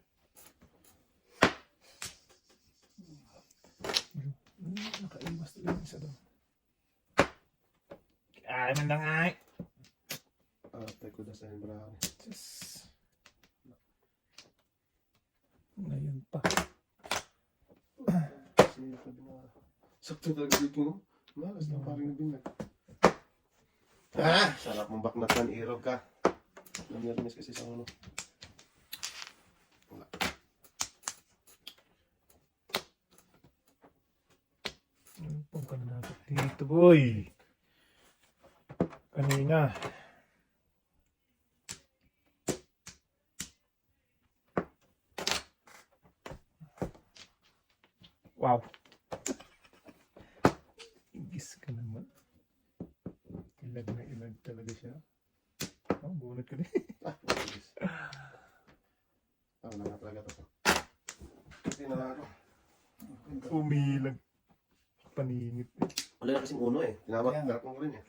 Speaker 3: Nakaiwas tuloy yung isa doon. Ay, man lang ay.
Speaker 2: Tayo ko na sa hembraan.
Speaker 3: Sus. Ngayon pa.
Speaker 2: Kasi sabi na, sakto talaga speaking mo. Malas na parang nabinag. Sarap mong baknatan, irog ka. Namiyarmis kasi sa ulo. Wala.
Speaker 3: Pong ka na natin dito, boy. Kanina. Wow. Igis ka naman. Ilag na ilag talaga siya. Oh, bunot ka din.
Speaker 2: Mabilis. Tama na nga talaga ito. Kasi na lang ako.
Speaker 3: Umilag. Paningit.
Speaker 2: Wala na kasing uno eh. Tinamak,
Speaker 1: Ayan.
Speaker 2: garapon ko rin eh.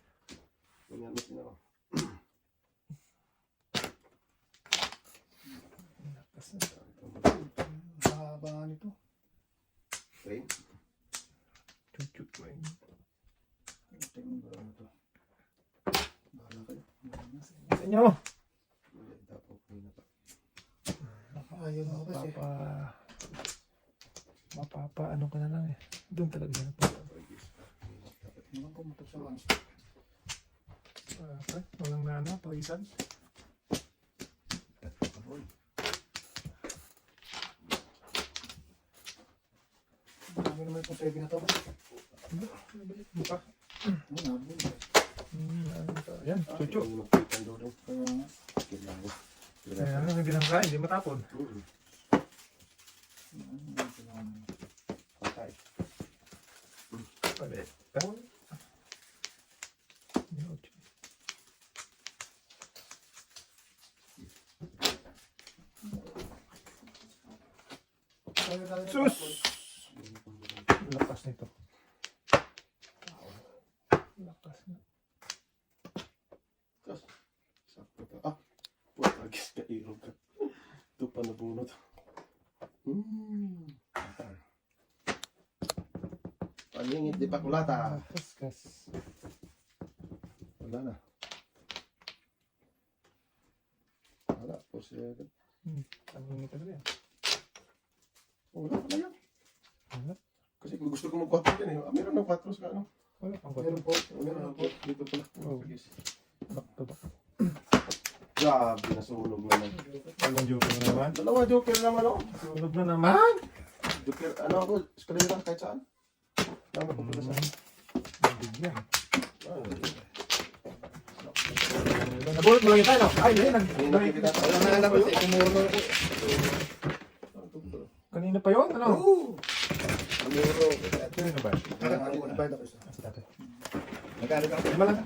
Speaker 2: Namiyarmis din ako.
Speaker 3: Lakas na.
Speaker 1: Mahaba nito.
Speaker 2: Train.
Speaker 3: Chuchut mo yun.
Speaker 1: Tingnan ba ito? Bahala kayo.
Speaker 3: Sa inyo.
Speaker 2: Tapos kanina pa.
Speaker 1: Ayaw mo kasi.
Speaker 3: Mapapa, ano ka na lang eh. Doon talaga siya napunta.
Speaker 1: Mga pumutok sa once.
Speaker 3: Walang nana, pagisan.
Speaker 1: Marami naman itong 7 na to.
Speaker 3: Nabalik mo pa.
Speaker 1: Nabuli.
Speaker 3: Yan, chuchu.
Speaker 2: Magkita doon.
Speaker 1: Kaya nga.
Speaker 2: Kailangan.
Speaker 3: Kaya ano, hindi nang kain, hindi matapon.
Speaker 2: Patay.
Speaker 3: Palit. Tapon. Sus! Lakas nito. Lakas na.
Speaker 2: Sakto ka. Ah! Putagis ka, irog ka. Ito pa nabunot. Palingit di pa kulata.
Speaker 3: Kaskas.
Speaker 2: Wala na. Wala. Posible.
Speaker 3: Ano yung ito rin?
Speaker 2: Wala pa na yan.
Speaker 3: Wala.
Speaker 2: Kasi kung gusto ko mag-4 yan eh. Ah, meron ng 4 sa ano.
Speaker 3: Wala pang
Speaker 2: Meron
Speaker 3: gato.
Speaker 2: po. Meron ng 4. Dito pala.
Speaker 3: Oh.
Speaker 2: Putagis.
Speaker 3: Back to back.
Speaker 2: Grabe, nasunog naman.
Speaker 3: Walang joker na naman.
Speaker 2: Dalawa joker naman oh.
Speaker 3: Sunog na naman!
Speaker 2: Joker, ano ako, eskalera kahit saan. Tama ko pala saan.
Speaker 3: Bigyan.
Speaker 2: Ah,
Speaker 3: Nabulot mo lang yung tayo, no? Ay, hindi.
Speaker 2: hindi nakikita.
Speaker 1: Wala na alam kasi kumuro ako.
Speaker 3: Kanina pa yun? Ano?
Speaker 1: Kumuro.
Speaker 3: Kanina ba?
Speaker 1: Nagbayad ako isa.
Speaker 3: Kasi dati.
Speaker 1: Nagkano ka?
Speaker 3: Lima lang.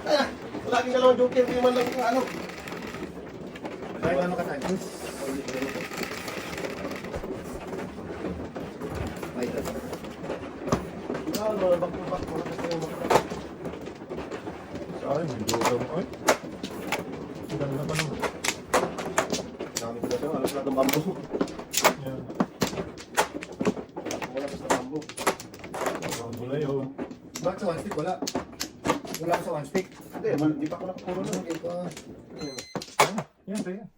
Speaker 2: Ah, laging dalawang joker, hindi man lang kung ano.
Speaker 1: Ay, ano ka tayo? Ay, ito.
Speaker 2: Ah, back to back. Wala kasi yung
Speaker 3: Ay, may joker mo. Ay. Ang ganda pa naman.
Speaker 2: dami ko na siya, alas lahat ng bambo.
Speaker 3: Yan.
Speaker 2: Wala sa bambo.
Speaker 3: Ang bulay, oh.
Speaker 1: Bakit sa one stick? Wala. Wala ako sa one stick.
Speaker 2: Hindi, di pa ako nakapuro na.
Speaker 1: Okay pa.
Speaker 3: Yan, yan.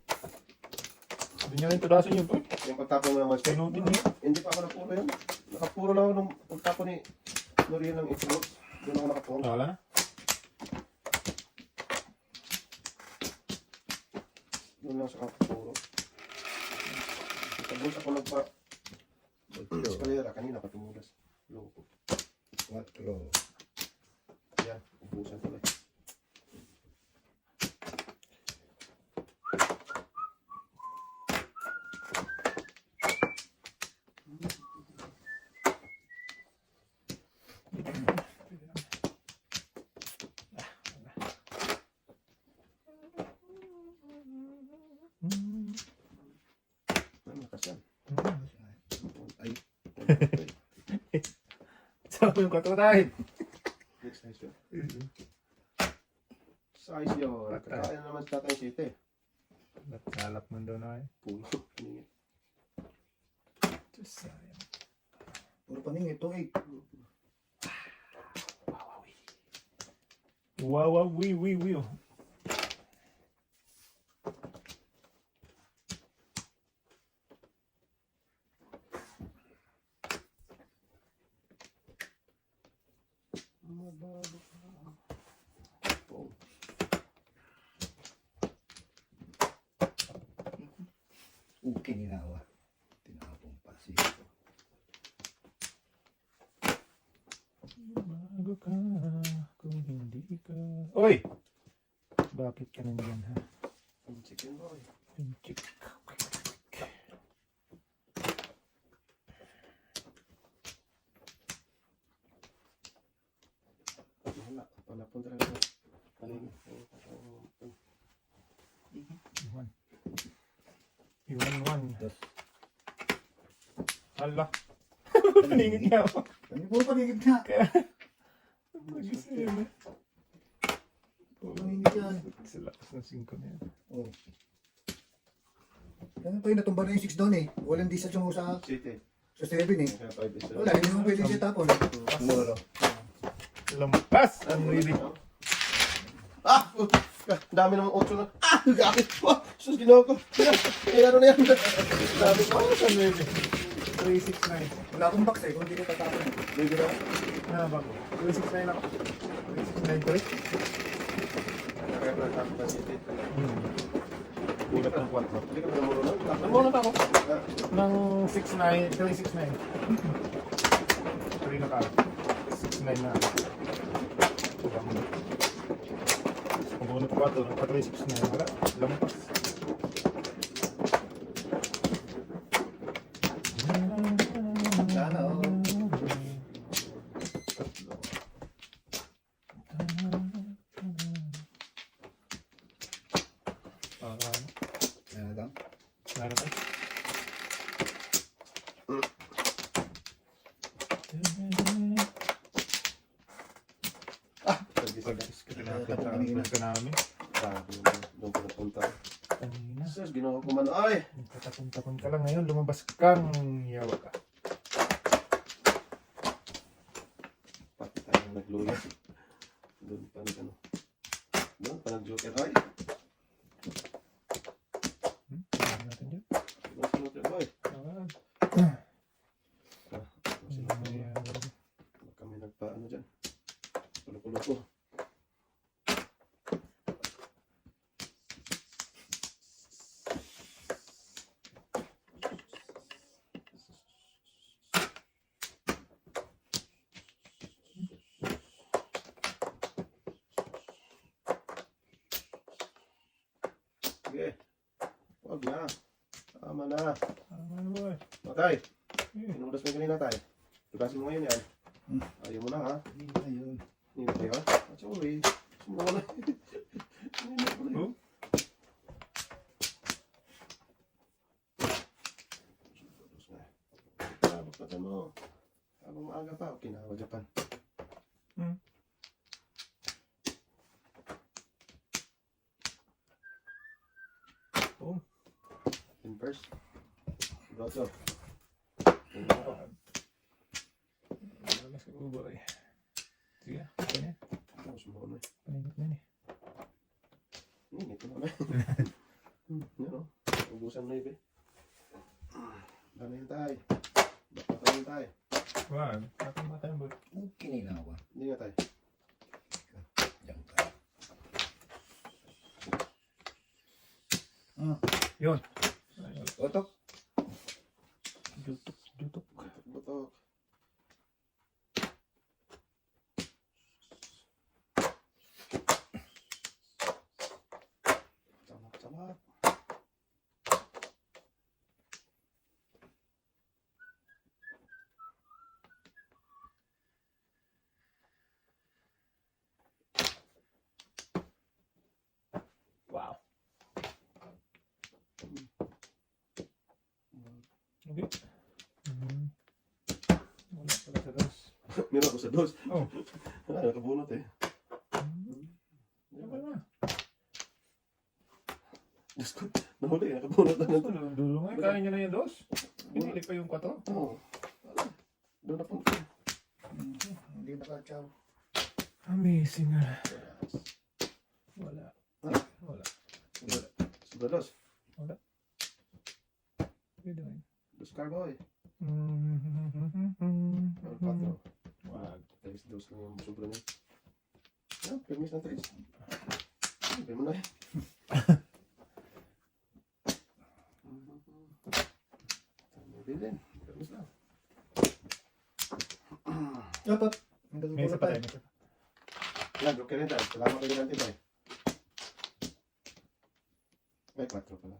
Speaker 3: Hindi niya rin tudasan yung point.
Speaker 2: Yung pagtapon mo ng one stick.
Speaker 3: Pinutin niya.
Speaker 2: Hindi pa ako nakapuro yan. Nakapuro na ako nung pagtapon ni Noriel ng itlog. Doon ako nakapuro.
Speaker 3: Wala na.
Speaker 2: Doon lang sa nakapuro. Tapos ako nagpa... Eskalera, kanina patumulas. Loko.
Speaker 1: 4.
Speaker 2: Yan, ubusan pala. Ano, lakas yan. Ay.
Speaker 3: Sarap yung katutay.
Speaker 2: Next size yun. Size yun. Kaya naman sa tatay site.
Speaker 3: Nalap mo doon ay.
Speaker 2: Puno. Piningit.
Speaker 3: Sayang.
Speaker 1: Puro paningit. 2-8.
Speaker 3: Wow, wow, wee, wee, wee.
Speaker 2: Oh.
Speaker 1: Kininawa. Tinapong pa. Sige.
Speaker 3: Bago ka, kung hindi ka... Oy! Bakit ka nandiyan, ha?
Speaker 2: Chicken boy.
Speaker 3: Pinchik.
Speaker 2: Wala. Palapon talaga. Kanina.
Speaker 3: Iwan. Iwan.
Speaker 1: Dos.
Speaker 3: Hala. Paningin niya ako.
Speaker 1: Ano puro paningit na?
Speaker 3: Mag-isip na.
Speaker 1: Puro paningit yan.
Speaker 3: Sa lakas ng 5 na yan.
Speaker 1: Oh. Ano pa yun? Natumba na yung 6 doon eh. Walang di sa
Speaker 2: City.
Speaker 1: 7 eh.
Speaker 2: Kaya 5 is
Speaker 1: Wala, hindi mo pwede siya tapon. Kumuro.
Speaker 3: Lampas ang really.
Speaker 2: Ah! Dami naman 8 na. Ah! Gakit! Wah! Sus, ginawa ko. Kaya ano na yan? Dami ko.
Speaker 3: Ano sa really? 369.
Speaker 1: Wala akong box eh, kung hindi ko tatapon.
Speaker 2: Pwede na.
Speaker 3: Ah, bago. 369 ako. 369 ko rin.
Speaker 2: Kaya pala tapos na City.
Speaker 3: Ulat ng 4.
Speaker 2: Hindi ka ba namulunod?
Speaker 3: Namunod ako. Ng 6'9", 369. 3 na ka. 6'9 na. Kung Bunot 4, nagpa-36 na. Wala, lampas.
Speaker 1: Sana, oh. Ano daw?
Speaker 3: Meron tayo. Pag-discuss ka namin.
Speaker 2: Doon ko napunta.
Speaker 3: Kanina.
Speaker 2: Sus, ginawa ko man. Ay!
Speaker 3: Nagtatapon-tapon ka lang ngayon, lumabas kang yawa ka.
Speaker 2: Pati tayong nagluya. Doon pa nag ano. Doon pa nag-joker. Ay!
Speaker 3: Ano natin dyan?
Speaker 2: Sunod yun, ay!
Speaker 3: Ah,
Speaker 2: Sunod. Baka kami nagpa-ano dyan. Kulo-kulo. Sige. Huwag na. Tama na.
Speaker 3: ano boy?
Speaker 2: Matay.
Speaker 3: Eh,
Speaker 2: Inuulas mo yung kanina tayo. Tugasin mo ngayon yan. Ayaw mo na ha.
Speaker 1: Ayun.
Speaker 2: Hindi na kayo ha. At sorry. Sumuha na. Hindi na pala.
Speaker 3: Oh?
Speaker 2: Bakit mo? Habang maaga pa. Okay na. Japan.
Speaker 3: Hmm. Oh.
Speaker 2: Inverse. Brother.
Speaker 3: Lalas ka boy. Sige, okay na.
Speaker 2: Sumuha na.
Speaker 3: Paningit na eh.
Speaker 2: Ito na. Yan o. Ubusan na ibe. Dami yan tayo. Baka tayo tayo.
Speaker 3: Wag, tatama tayo boy.
Speaker 1: Kinilang ako.
Speaker 2: Hindi nga tayo.
Speaker 1: Diyan ka.
Speaker 3: Yun.
Speaker 1: Otok.
Speaker 3: Jutok, jutok.
Speaker 2: Butok. Samak.
Speaker 3: Wow. Okay. Wala pala sa dos.
Speaker 2: Meron ako sa dos.
Speaker 3: Oh.
Speaker 2: Nakabunot eh.
Speaker 3: Wala na.
Speaker 2: Diyos ko, nahuli. Nakabunot na nito.
Speaker 3: Dulo nga, kaya niya na yung dos. Pinili pa yung 4.
Speaker 2: Oo. Doon na punta.
Speaker 1: Hindi naka-chow.
Speaker 3: Amazing ah. Wala.
Speaker 2: Ha?
Speaker 3: Wala.
Speaker 2: Sa dos.
Speaker 3: Wala. What are you doing?
Speaker 2: Dos carboy.
Speaker 3: Wag.
Speaker 2: 4. Tres dos lang yung sobra niya. Yan, permis na tres. Sabi mo na eh. Sabi din. Permis na.
Speaker 1: Dapat.
Speaker 3: May isa pa tayo.
Speaker 2: Yan, okay rin tayo. Salamat kayo natin tayo. May 4 pala.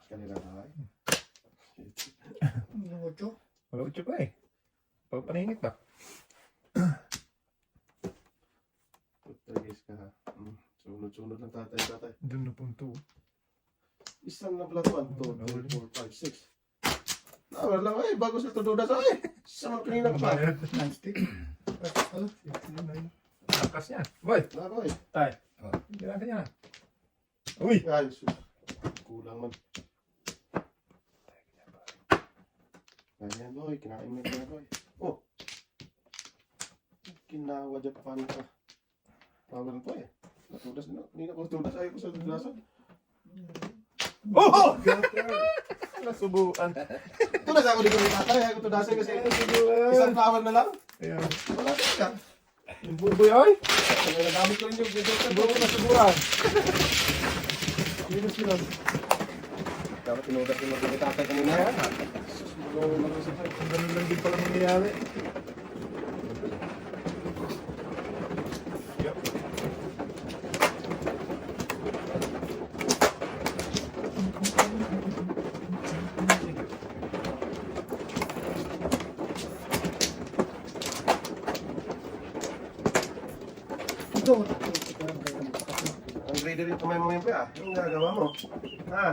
Speaker 2: Kanila tayo.
Speaker 1: Yung ocho.
Speaker 3: Wala utyo pa eh. Pagpaningit ba?
Speaker 2: Putagis ka ha. Sunod-sunod lang tatay.
Speaker 3: Doon na punto.
Speaker 2: Isang na pala ito. 1, 2, 3, 4, 5, 6. Nawala lang eh. Bago sa tududa sa eh. Sama kanina pa.
Speaker 1: Non-stick.
Speaker 3: Lakas yan. Boy,
Speaker 2: Laro eh.
Speaker 3: tay.
Speaker 1: Oh.
Speaker 3: Kailangan ka niya. Uy!
Speaker 2: Ay, sus. Kulang man. Ganyan boy. Kinain mo yan boy. Oh. Kinawa Japan pa. Power pa eh. Natudas na. Kanina ko tudas. Ayaw ko sa tudasan.
Speaker 3: Oh! Nasubuan.
Speaker 2: Tudas ako dito ni tatay. Ayaw ko tudasan kasi isang power na lang.
Speaker 3: Ayan.
Speaker 2: Wala ka.
Speaker 3: Yung buboy ay.
Speaker 2: Nagamit ko rin yung video.
Speaker 3: Siguro nasubuan. Minus.
Speaker 2: Dapat tinudas yung magkakatatay kanina.
Speaker 3: Kaya nga. Ang ganun lang din pala mangyayari. Yep.
Speaker 1: Ito.
Speaker 2: Ang grader yung kamay mo ngayon pa. Anong ginagawa mo? Ha?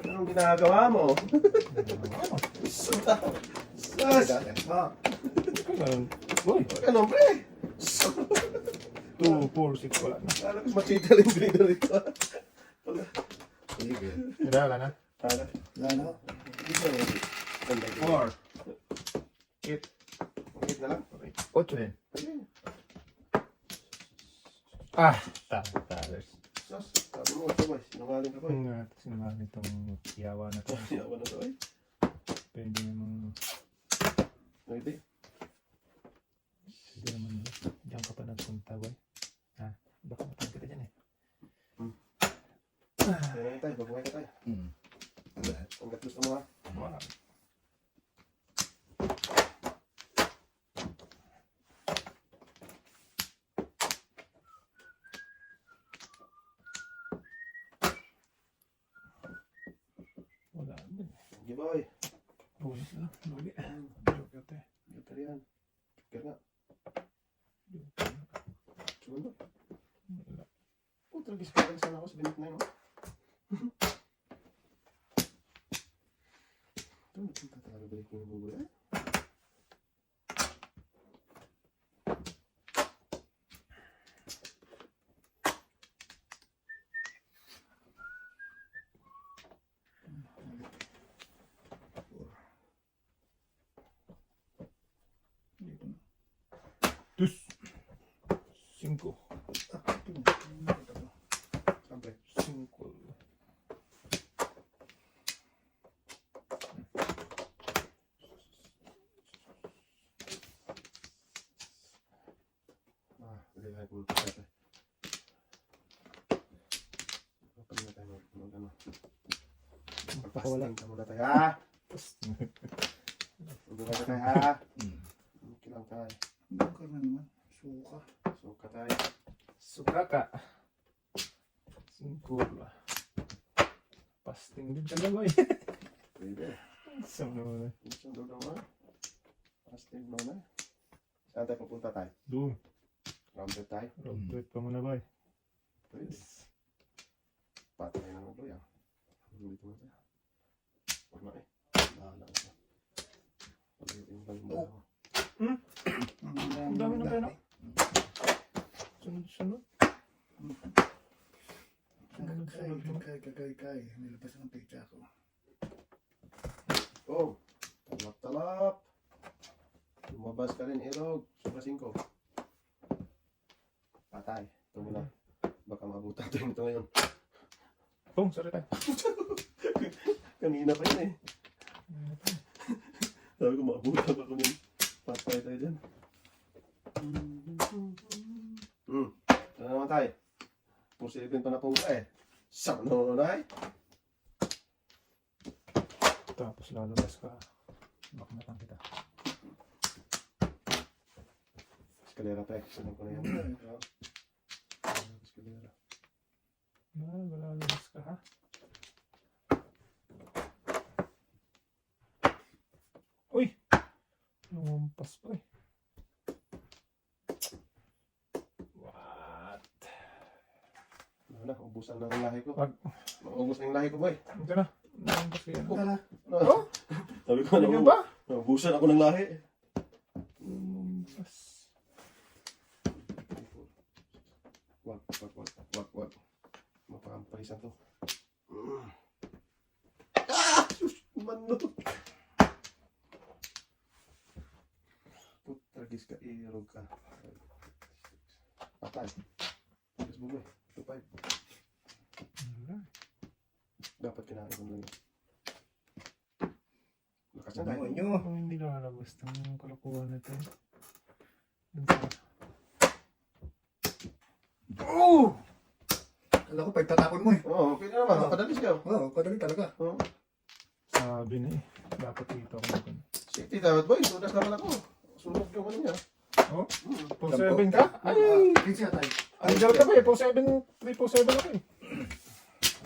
Speaker 2: Anong ginagawa mo? Sus!
Speaker 1: Ah,
Speaker 3: Ganun. Uy,
Speaker 2: Ano, pre?
Speaker 3: 2, 4, 6 wala na.
Speaker 2: Alam ko machital yung grader ito.
Speaker 1: sige.
Speaker 3: Wala na.
Speaker 2: Hala.
Speaker 1: Wala na.
Speaker 2: Dito.
Speaker 3: 4. 8.
Speaker 2: Wait na lang.
Speaker 3: 8 din.
Speaker 2: Ayun.
Speaker 3: Ah, talas.
Speaker 2: Sus! Sabi mo ito, boy. Sinungaling ka, boy.
Speaker 3: Kung sinungaling itong yawa na to,
Speaker 2: Yawa na to, eh.
Speaker 3: pwede namang,
Speaker 2: Pwede.
Speaker 3: pwede naman, diyan ka pa nagpunta, boy. Ha? Baka matang kita dyan eh.
Speaker 2: Kaya na tayo. Babuhay ka tayo.
Speaker 1: Hmm.
Speaker 2: Hanggat gusto mo, ha?
Speaker 3: Wow. Wala.
Speaker 2: Sige, boy.
Speaker 3: Ulit na. Lugi. Joke ate.
Speaker 2: Dito yan. Kaya nga. Sumunod.
Speaker 3: Wala.
Speaker 2: Puta, gispagan sana ako sa binit na yun, oh. Ito, nagpunta tayo. Balik yung bubula, eh.
Speaker 1: Dito na.
Speaker 3: Dus. 5.
Speaker 2: Siyempre.
Speaker 3: 5.
Speaker 2: Balihan ko ito tayo. Kapag na tayo mag-ano. Magpasting ka muna tayo, ha? Magpasting ka tayo, ha?
Speaker 1: Hmm.
Speaker 2: Okay lang tayo.
Speaker 1: Ano ka na naman? Suka.
Speaker 2: Suka tayo.
Speaker 3: Suka ka. 5. Pasting din ka na, boy.
Speaker 2: Pwede.
Speaker 3: Saan naman eh.
Speaker 2: Isang doon naman. Pasting muna. Saan tayo pupunta tayo?
Speaker 3: Doon.
Speaker 2: Round trip tayo?
Speaker 3: Road trip pa muna, boy.
Speaker 2: Pwede. Patay na naman, boy, ah. Ulit naman tayo. Huwag na, eh. Bahala ka. Pag-iutin ka yung mga.
Speaker 3: Ang dami ng pera. Sunod-sunod.
Speaker 1: Kay. Nilabas ang pizza ko.
Speaker 2: Oh, talap-talap. Lumabas ka rin, ilog. Sobra 5. Patay. Ito muna. Baka mabutan tayo nito ngayon.
Speaker 3: Boom, sorry tayo.
Speaker 2: Kanina pa yun, eh. Sabi ko, mabutan ako nun. Patay tayo dyan. Ano naman tayo? Pusilipin pa na po ka, eh. Saan naman na, eh?
Speaker 3: Tapos lalabas ka. Baka matang kita.
Speaker 2: Eskalera pa, eh. Saan ko na yan? Eskalera.
Speaker 3: Lalabas ka, ha? Uy! Lumampas pa, eh. What?
Speaker 2: Ano na, ubusan na ang lahi ko.
Speaker 3: Wag.
Speaker 2: Maubos na yung lahi ko, boy.
Speaker 3: Ito na. Lumampas ka yan.
Speaker 1: Tara.
Speaker 2: Oh? Sabi ko,
Speaker 3: Ano ba?
Speaker 2: naubusan ako ng lahi.
Speaker 3: Lumampas.
Speaker 2: Wag. Mapakampalisan to. Ah! Sus! Mano! Putragis ka, irog ka. Patay. Tapos bumoy. 2-5.
Speaker 3: Wala.
Speaker 2: Dapat kinain ko lang yun. Lakas na
Speaker 1: Ano
Speaker 2: tayo.
Speaker 1: nyo?
Speaker 3: Kung hindi lalabas ng kalokohan na ito. Dun sa...
Speaker 1: Oh! Alam ko, pagtatapon mo eh.
Speaker 2: Oo, pwede naman. Makadalis ka.
Speaker 1: Oo, kadali talaga.
Speaker 2: Oo.
Speaker 3: Sabi na eh. Dapat dito ako natin.
Speaker 2: Safety dapat boy. Sunas naman ako. Sunog yung ano niya.
Speaker 3: Oh?
Speaker 2: Hmm.
Speaker 3: 4-7 ka? Ay!
Speaker 1: Kinsiya tayo.
Speaker 3: Andiyan ka ba eh? 4-7, 3-4-7 ako eh.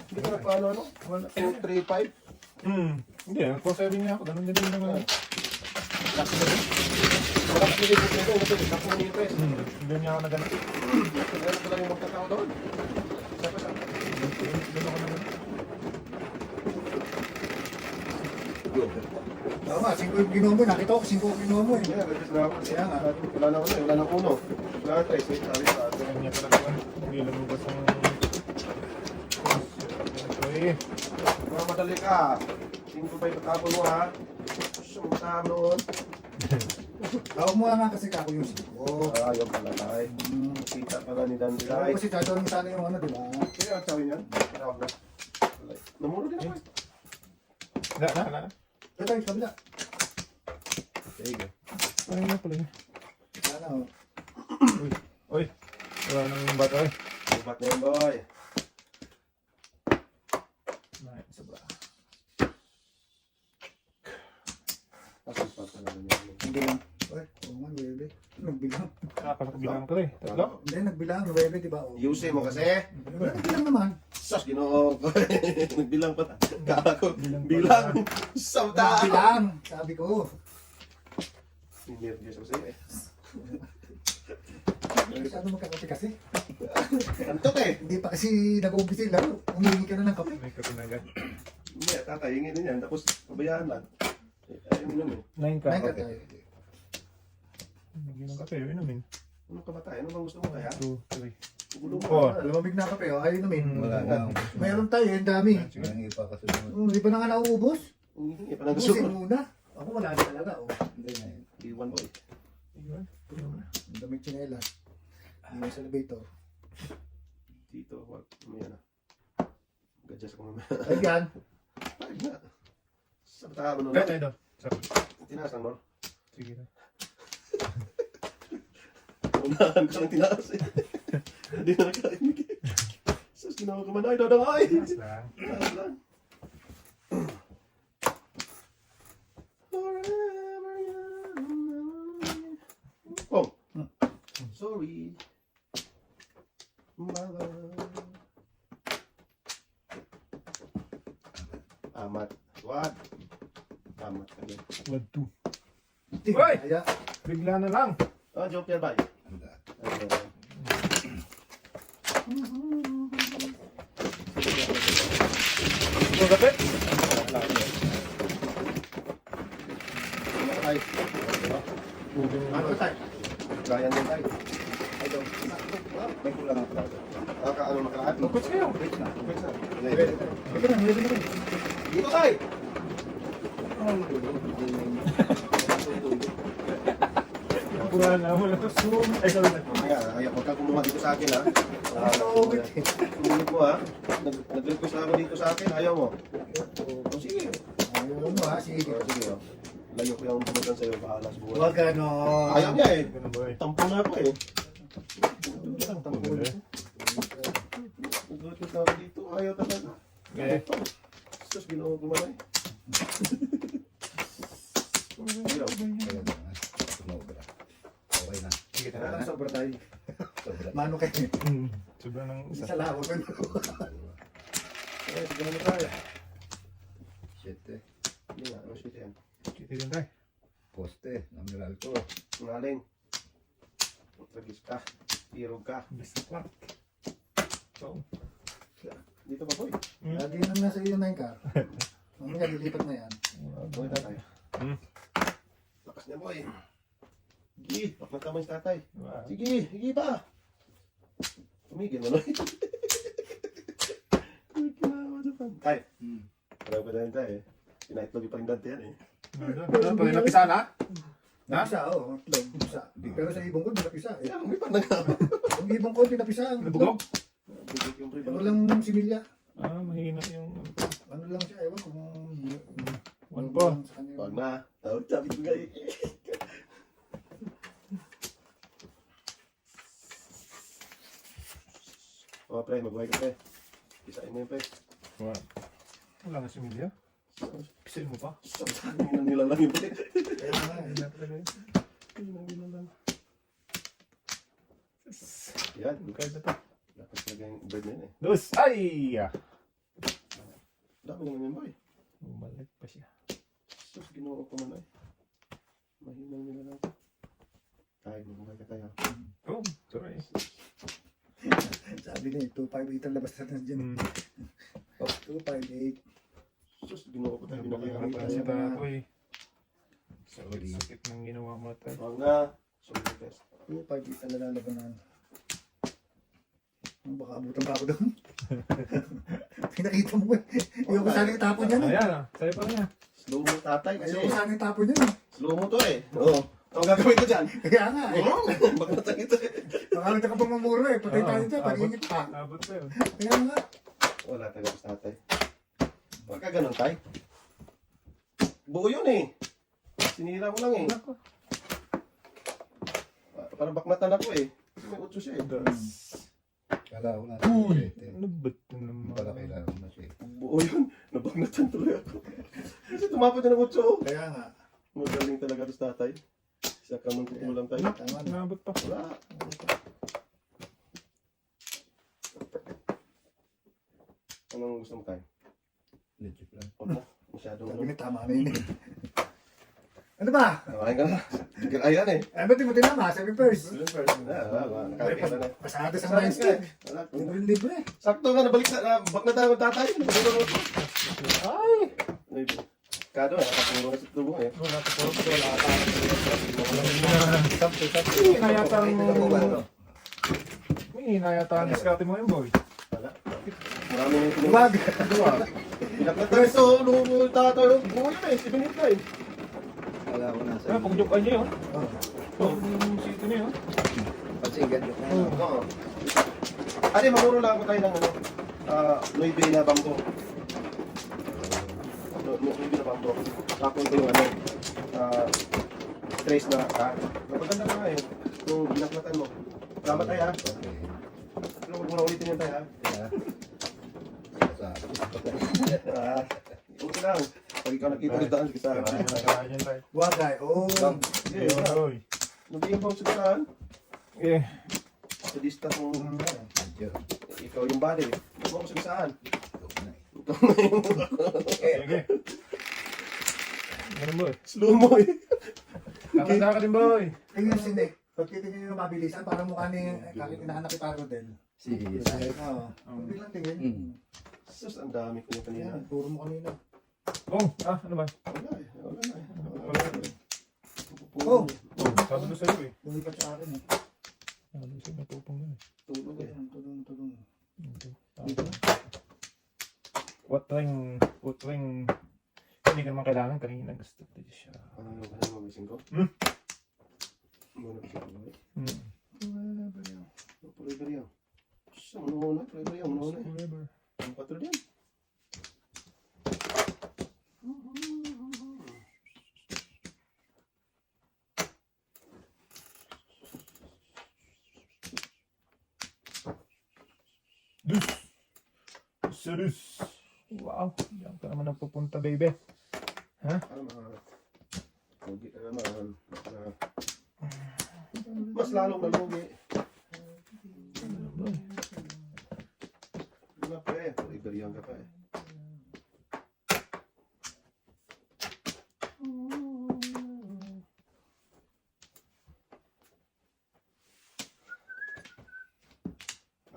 Speaker 2: Hindi ka na paano ano? 2, 3, 5.
Speaker 3: Hindi ah, 4-7 niya ako. Ganun din din naman.
Speaker 2: Marami hindi ko dito. Naku nito eh.
Speaker 3: Hindi niya ako na ganun.
Speaker 2: Ganun ko lang yung magkatao doon. Sabi sa
Speaker 3: Ganun ako na ganun.
Speaker 1: Tama, 5 yung ginawa mo. Nakita ko, 5 yung ginawa mo eh.
Speaker 2: yeah, nagkis na ako.
Speaker 1: Kaya nga.
Speaker 2: Wala na ako eh. Wala nang uno. Wala na 3. Sabi sa atin.
Speaker 3: Ganun niya talaga. Hindi lumabas ang... Okay.
Speaker 2: Mga madali ka. 5 pa itatapon mo ha. Sumuntahan noon.
Speaker 1: Tawag mo nga kasi kako yung 5.
Speaker 2: Ayaw pala tayo. Kita pala ni Dan
Speaker 1: Tawag
Speaker 2: Dilay.
Speaker 1: ko si Chacho ng sana yung ano, di ba?
Speaker 2: Kaya ang sabi niyan. Tawag na. Namuro din ako eh.
Speaker 3: Na.
Speaker 1: Ito tayo, kabila.
Speaker 2: Sige.
Speaker 3: Ano nga pala yun?
Speaker 1: Sana oh.
Speaker 3: Uy. Wala nang bata eh.
Speaker 2: Bubat na yun boy.
Speaker 3: Nice, sobra.
Speaker 2: Tapos pa pala na yun.
Speaker 1: Hindi lang. Uy, oo nga, 9. Nagbilang.
Speaker 3: Nakakabilang ka rin. Tatlo?
Speaker 1: Hindi, nagbilang. 9, di ba? Oh.
Speaker 2: Yusin mo kasi.
Speaker 1: Nagbilang naman.
Speaker 2: Sus, ginoo ko. Nagbilang pa. Kala ko. Bilang. Samta.
Speaker 1: Nagbilang, sabi ko.
Speaker 2: Nervous ako sa'yo eh.
Speaker 1: Masyado magkakape kasi.
Speaker 2: Antok eh.
Speaker 1: Hindi pa kasi nag-umpisa yung laro. Humingi ka na ng kape.
Speaker 3: May kapinagan.
Speaker 2: Hindi, tatay, hingin din yan. Tapos, pabayaan lang. Ayaw mo naman.
Speaker 3: 9 ka.
Speaker 1: May
Speaker 3: Okay.
Speaker 1: tayo.
Speaker 3: Hindi ng kape. Inumin.
Speaker 2: Ano ka ba tayo? Ano bang gusto mo kaya?
Speaker 3: 2, 3.
Speaker 2: Gulo mo.
Speaker 3: Oh.
Speaker 1: Lumamig na kape, oh. Ayaw namin.
Speaker 4: Wala na.
Speaker 1: Mayroon tayo, yung dami.
Speaker 4: Ang iba kasunod.
Speaker 1: Di ba na nga nauubos?
Speaker 2: Hingin pa ng gusto
Speaker 1: Ubusin
Speaker 2: mo.
Speaker 1: muna. Ako wala na talaga, oh.
Speaker 4: Hindi na yun.
Speaker 2: Iwan boy.
Speaker 3: Ayun.
Speaker 1: Ang daming tsinelas. Hindi sa elevator.
Speaker 2: Dito, wag. Mamaya na. Gadjas ko mamaya.
Speaker 1: Ay, yan.
Speaker 2: Ay na. Samta mo
Speaker 3: Kaya
Speaker 2: nun.
Speaker 3: tayo doon. Sarap.
Speaker 2: Tinasan mo.
Speaker 3: Sige na.
Speaker 2: Unahan ko lang tinaas eh. Hindi na nakainig eh. Sus, ginawa ko man. Ay, dadang ay.
Speaker 3: Taas lang.
Speaker 2: Taas lang. Forever young. Oh. Sorry. Bye-bye. Amat. What? Amat ka din.
Speaker 3: 1, 2.
Speaker 1: Hindi,
Speaker 3: Uy!
Speaker 1: kaya.
Speaker 3: Bigla na lang.
Speaker 2: Oh, joke yan ba?
Speaker 4: Handa.
Speaker 3: Ito kape?
Speaker 2: Ay,
Speaker 1: Ano tayo?
Speaker 2: Brian din tayo.
Speaker 1: Ay, daw.
Speaker 4: May kulang ang plato.
Speaker 2: Ano makaraan?
Speaker 3: Mag-coach kayo.
Speaker 4: Wait na.
Speaker 2: Wait na.
Speaker 1: Ready na, ready na.
Speaker 2: Dito tayo!
Speaker 3: Wala na. Wala na. Zoom. Ay, sorry na.
Speaker 2: Mamaya, ayaw huwag kang kumuha dito sa akin ha.
Speaker 1: Oo, wait.
Speaker 2: Kumuha mo ha. Nag-request na ako dito sa akin, ayaw mo. Oh, sige.
Speaker 1: Ayaw mo, ha? Sige.
Speaker 2: Oh, sige oh. Layo ko yung pumuntan sa'yo, bahala sa buhay.
Speaker 1: Huwag ano.
Speaker 2: Ayaw niya eh.
Speaker 3: Ganun ba eh?
Speaker 2: Tampo na ako eh.
Speaker 1: Tampo
Speaker 3: Ganun
Speaker 1: na.
Speaker 3: eh.
Speaker 2: Nag-request na ako dito, ayaw talaga.
Speaker 3: Okay.
Speaker 2: Sus, ginawa ko man eh.
Speaker 4: Kaya na. Sumobra. Okay na.
Speaker 3: Sige na.
Speaker 2: Ah, sobra tayo.
Speaker 4: Sobra.
Speaker 1: Mano kayo.
Speaker 3: Sobrang ng isa.
Speaker 1: Isa lang, huwag ano.
Speaker 2: Eh, sige na tayo.
Speaker 4: Shit eh.
Speaker 2: Hindi nga, ano shit yan.
Speaker 3: Sige din tayo.
Speaker 4: Poste. Namiral ko.
Speaker 2: Ngaling. Tragis ka. Tirog ka.
Speaker 3: Bisa lang. So.
Speaker 2: Dito pa boy.
Speaker 1: Lagi nang nasa iyo na yung car. Mamaya, lilipat na yan.
Speaker 2: Boy, tatay. Lakas niya boy. Sige, bakit kamay si tatay. Sige, sige pa. Tumigil mo na. Tay, wala pa dahil tayo eh. Pinaitlog yung palindante yan eh.
Speaker 3: Ano? Napisa na?
Speaker 1: Napisa, oo. Napisa. Pero sa ibong ko, di napisa. Eh.
Speaker 2: Kaya may panangam.
Speaker 1: Ang ibong ko, di napisa.
Speaker 3: Nabugog?
Speaker 2: Bigit yung pre.
Speaker 1: Walang similya.
Speaker 3: Ah, mahina yung...
Speaker 1: Ano lang siya, ewan kung...
Speaker 3: One po.
Speaker 1: sa kanya.
Speaker 2: Wag na. Tawag sabi ko nga eh. Oh pre, magbuhay ka pre. Kain mo yung pes.
Speaker 3: Wala na si Emilia. Pisil mo pa.
Speaker 2: Nila lang yung pes.
Speaker 1: Kaya nga,
Speaker 3: Ayun na talaga yun.
Speaker 2: Nila lang. Yan.
Speaker 3: Kaya na to.
Speaker 2: Dapat talaga yung bird na yun eh.
Speaker 3: Dos! Ay!
Speaker 2: Dami naman yun boy.
Speaker 3: Bumalik pa siya.
Speaker 2: Sus, ginoo ko man ay. Mahinaw nila lang. Ay, bumabay ka tayo.
Speaker 3: Oh, sorry.
Speaker 1: sabi niya, 258 ang labas natin dyan.
Speaker 3: Hmm.
Speaker 1: Oh, 258.
Speaker 2: Sus, ginoo ko tayo.
Speaker 3: Napakahirap
Speaker 2: Binakaya
Speaker 3: pa siya
Speaker 2: ka
Speaker 3: tayo eh. Sakit ng ginawa mo tayo.
Speaker 2: Huwag na. Sorry, pes.
Speaker 1: 258 ang nalalabanan. Baka abutan pa ako doon. Pinakita mo eh. Ayoko sana itapon yan eh.
Speaker 3: Ayan ah, sa'yo pa niya.
Speaker 2: Slow mo tatay kasi.
Speaker 1: Ayoko sana itapon yan eh.
Speaker 2: Slow mo to eh. Oo. Ang gagawin ko dyan.
Speaker 1: Kaya nga eh.
Speaker 2: Baka natang ito eh.
Speaker 1: Makamit ka pang mamuro eh. Patay tayo dyan.
Speaker 3: Abot.
Speaker 1: Pag-init pa.
Speaker 3: Abot pa yun.
Speaker 1: Kaya nga.
Speaker 2: Wala talaga sa tatay. Huwag ka ganun tay. Buo yun eh. Sinira mo lang eh.
Speaker 3: Nako.
Speaker 2: Parang bakmatan ako eh. Kasi may utso siya eh.
Speaker 3: Dos.
Speaker 4: Kala ko na.
Speaker 3: Uy!
Speaker 4: Siyete.
Speaker 3: Ano ba't naman?
Speaker 4: Wala kailangan na siya.
Speaker 2: Buo yun. Nabagnatan tuloy ako. Kasi tumapot yun ng utso. oh.
Speaker 1: Kaya nga.
Speaker 2: Magaling talaga to sa tatay. Isa ka mong kukulang tayo.
Speaker 1: Tama na.
Speaker 3: Nabot pa.
Speaker 2: Wala. Anong gusto mo tayo?
Speaker 4: Legit lang.
Speaker 2: Huwag na. Masyadong
Speaker 1: Sabi
Speaker 2: ano.
Speaker 1: niya, tama na yun eh. Ano ba?
Speaker 2: Nakain ka na. Ayan eh.
Speaker 1: Eh, ba't di mo tinama? Sabi first.
Speaker 2: Nakain ka na.
Speaker 1: Pasado sa mindset.
Speaker 2: Wala.
Speaker 1: Libre-libre.
Speaker 2: Sakto nga, nabalik na, baknatan ng tatay.
Speaker 3: Ay!
Speaker 2: Kado, nakapuro na sa tubo eh.
Speaker 3: Wala ka po. Wala ka.
Speaker 1: Sampo.
Speaker 3: Hinayatang...
Speaker 1: Ano?
Speaker 3: May hinayatang diskarte mo yun, boy.
Speaker 2: Wala. Marami na yung pinuha.
Speaker 1: Huwag.
Speaker 2: Pinaknatan ito, lumo tatay. Buo yun eh, 7 na eh.
Speaker 4: Kala ko na
Speaker 3: Ano, pagjukan niya yun.
Speaker 1: Oh.
Speaker 3: Yung sito niya yun.
Speaker 4: Pasigat yun.
Speaker 2: Oo. Ate, mamuro lang ako tayo ng ano. Nuibe na bangko. Nuibe na bangko. Tapos ito yung ano. Trace na car. Napaganda na nga eh. Yung binaklatan mo. Salamat tayo ha.
Speaker 4: Okay.
Speaker 2: Pero huwag mo na ulitin yan tayo ha.
Speaker 4: Kaya, sa
Speaker 2: Okay lang. Pag ikaw nakita rin daan, kita.
Speaker 3: Kaya yan tayo.
Speaker 1: Huwag ay. Oh.
Speaker 2: Sige,
Speaker 3: Yun,
Speaker 2: wala.
Speaker 3: boy.
Speaker 2: Nabigyan pa ako sa saan.
Speaker 3: Eh,
Speaker 2: Sa distance mo.
Speaker 4: medyo.
Speaker 2: Ikaw yung body. Huwag mo ako sa saan.
Speaker 4: Ito na eh.
Speaker 3: sige. Ganun, boy.
Speaker 2: Slow mo eh.
Speaker 3: Kakanda ka din, boy.
Speaker 1: Tingnan si Nick. Pag titingin yung mabilisan, parang mukha ni kakit inaanak kita Rodel.
Speaker 4: Si Sai.
Speaker 1: Oo. Biglang tingin.
Speaker 4: Hmm.
Speaker 2: Sus, ang dami ko niya kanina.
Speaker 1: Ayan, puro mo kanina.
Speaker 3: Oh, ano ba?
Speaker 2: Wala eh. Wala na eh.
Speaker 3: Wala.
Speaker 1: Oh.
Speaker 3: Oh, sabi ko sa'yo eh.
Speaker 1: Lumipat sa akin eh.
Speaker 3: Sabi ko sa'yo, may pupong na eh.
Speaker 2: Tulog eh.
Speaker 1: Tulong.
Speaker 3: Okay. Watring, hindi ka naman kailangan kanina gusto ko siya.
Speaker 2: Ano mo gising ko?
Speaker 3: Hmm?
Speaker 2: Muna gising ko eh.
Speaker 3: Hmm.
Speaker 2: Forever yan. Siya, muna. Forever yan. Muna.
Speaker 3: Forever.
Speaker 2: Ang patol yan.
Speaker 3: Serious. Wow, diyan ka naman nagpupunta, baby.
Speaker 2: Ano mga... Lugi ka naman. Mas lalong nalugi. Wala pa eh. Forever yan ka pa eh.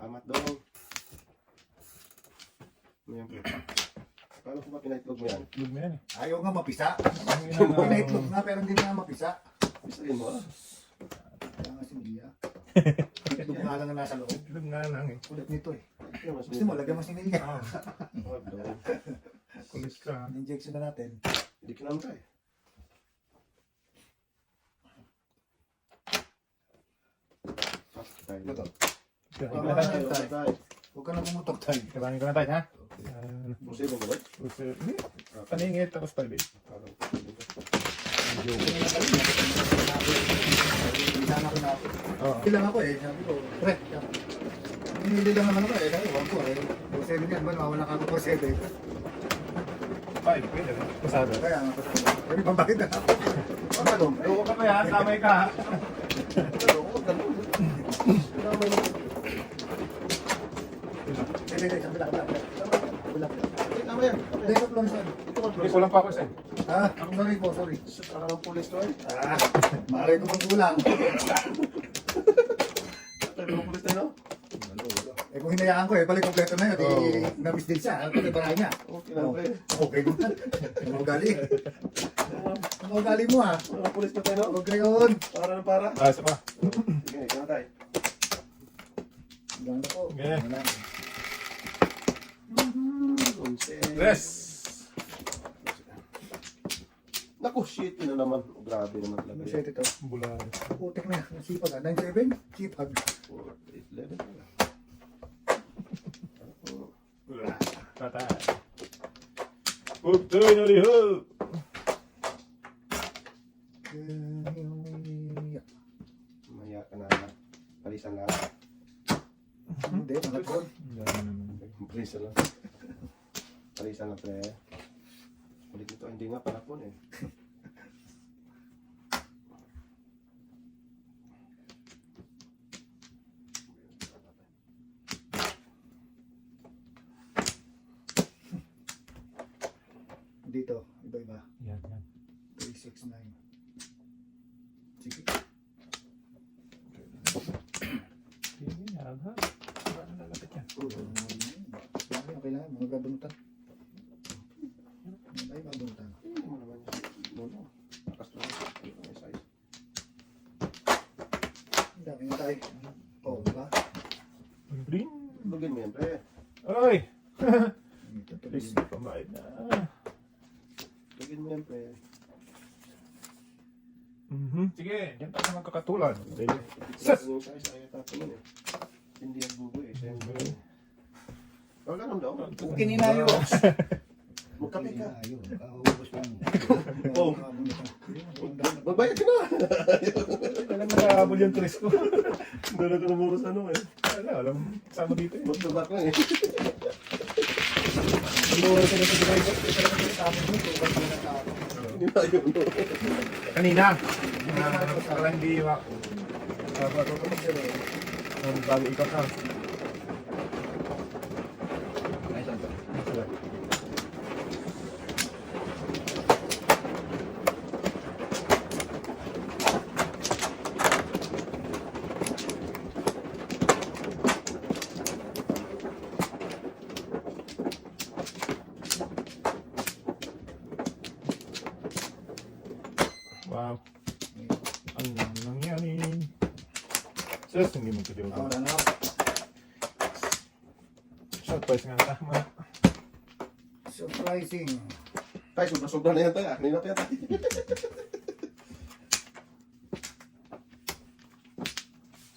Speaker 2: Amat dong. Ayan po. Paano ko ba pinaitlog mo yan?
Speaker 3: Lug mo yan eh.
Speaker 1: Ayaw nga mapisa.
Speaker 3: Ang ina-
Speaker 1: Pinaitlog nga pero hindi na nga mapisa.
Speaker 2: Isahin mo ah.
Speaker 1: Kaya nga si Mia. Itlog nga lang na nasa loob.
Speaker 3: Lug nga lang eh.
Speaker 1: Kulit nito eh.
Speaker 2: Kaya mas
Speaker 1: Gusto mo, lagyan mo si Mia.
Speaker 3: Ah,
Speaker 2: Wag daw.
Speaker 3: kulit ka.
Speaker 1: Injection na natin.
Speaker 2: Hindi ka naman tayo. Tayo na to.
Speaker 3: Kailangan ka na tayo.
Speaker 2: Tayo.
Speaker 1: Huwag ka na pumutok tayo.
Speaker 3: Kailangan ka na tayo, ha?
Speaker 2: Pusay mo ba?
Speaker 3: Paningit, tapos tayo, babe.
Speaker 1: Ilan ako na ako.
Speaker 3: Oo.
Speaker 1: Ilang ako eh. Sabi ko, pre. Hindi lang naman ako eh. Sabi ko, wag ko eh. Kasi 4-7 yan. Ba, nawawala ka ng 4-7.
Speaker 3: 5, pwede rin. Pasado.
Speaker 1: Kaya nga, pwede pang bakit na ako.
Speaker 2: Ano?
Speaker 3: Loko ka pa yan, damay ka.
Speaker 2: Ganun.
Speaker 1: Hindi, kabila.
Speaker 2: Tama yan.
Speaker 1: Hindi, ito lang siya.
Speaker 3: Hindi, kulang pa ako sa'yo.
Speaker 1: Ah, sorry po, sorry.
Speaker 2: Saka ng pulis to eh.
Speaker 1: Ah, malay ko pang kulang.
Speaker 2: Tayo ng pulis tayo, no?
Speaker 1: Eh kung hinayaan ko balik kompleto na yun. Eh, na-miss din siya. Ano pa barahin niya?
Speaker 2: Okay lang, pre.
Speaker 1: Okay naman. Ang ugali. Ang ugali mo ah.
Speaker 2: Mga pulis na tayo, no?
Speaker 1: Huwag ngayon.
Speaker 2: Para na para.
Speaker 3: Ah, isa pa.
Speaker 2: Sige, ikaw na tayo.
Speaker 1: Ganda po.
Speaker 3: Okay.
Speaker 1: Wala.
Speaker 3: Yes!
Speaker 2: Naku, shit. Yun na naman. Oh, grabe naman
Speaker 1: Ano
Speaker 2: talaga.
Speaker 1: set ito?
Speaker 3: Bula.
Speaker 1: Putik na. Sipag ah. 9-7? Sipag.
Speaker 2: 4, 8, 11.
Speaker 3: Tatay. Pugtoy na liho!
Speaker 2: Maya ka na. Palisan lang.
Speaker 1: Hindi, mga po.
Speaker 2: Palisan lang. Palisan lang, pre. Ulit nito. Hindi nga panapon eh.
Speaker 1: Dito, iba-iba.
Speaker 3: Yan, yan.
Speaker 1: 3, 6, 9. Sige.
Speaker 3: Sige, yan ha. Paano lalapit yan?
Speaker 1: Okay lang, mga gabunutan. Ay, gabunutan.
Speaker 2: Hindi mo naman yan. No. Lakas na. Ano yung size?
Speaker 1: Ang dami na tayo. Oo, diba?
Speaker 3: Bling!
Speaker 2: Lugin mo yan, pre.
Speaker 3: Ay!
Speaker 1: Ito,
Speaker 3: Please, pambayad na.
Speaker 2: Lugin mo yan, pre.
Speaker 3: Sige, yan tayo magkakatulan.
Speaker 2: Sas! Yung size ay tapon yun eh. Hindi ang bubo eh. Siyempre. Wala naman daw.
Speaker 1: Okay, ninayo.
Speaker 2: Magkape ka.
Speaker 4: Ayun, ubos lang.
Speaker 2: Oh. Magbayad ka na.
Speaker 3: Alam mo nakahabol yung tres ko.
Speaker 2: Doon ako numuros ano eh.
Speaker 3: Alam, kasama dito eh.
Speaker 2: Magtubak lang eh.
Speaker 1: Siguro sila sa driver. Ito lang yung tapos mo. Tuwag mo na tapos.
Speaker 2: Hindi na yun.
Speaker 3: Kanina, parang hindi ma... Bago ikaw na.
Speaker 4: Ay, saan ba?
Speaker 3: Wow. Ang nangyari. Sus, hindi mo kitiwag.
Speaker 1: Wala na.
Speaker 3: Surprise nga tama.
Speaker 1: Surprising.
Speaker 2: Tay, sobra-sobra na yan tayo. Kanina pa yan tayo.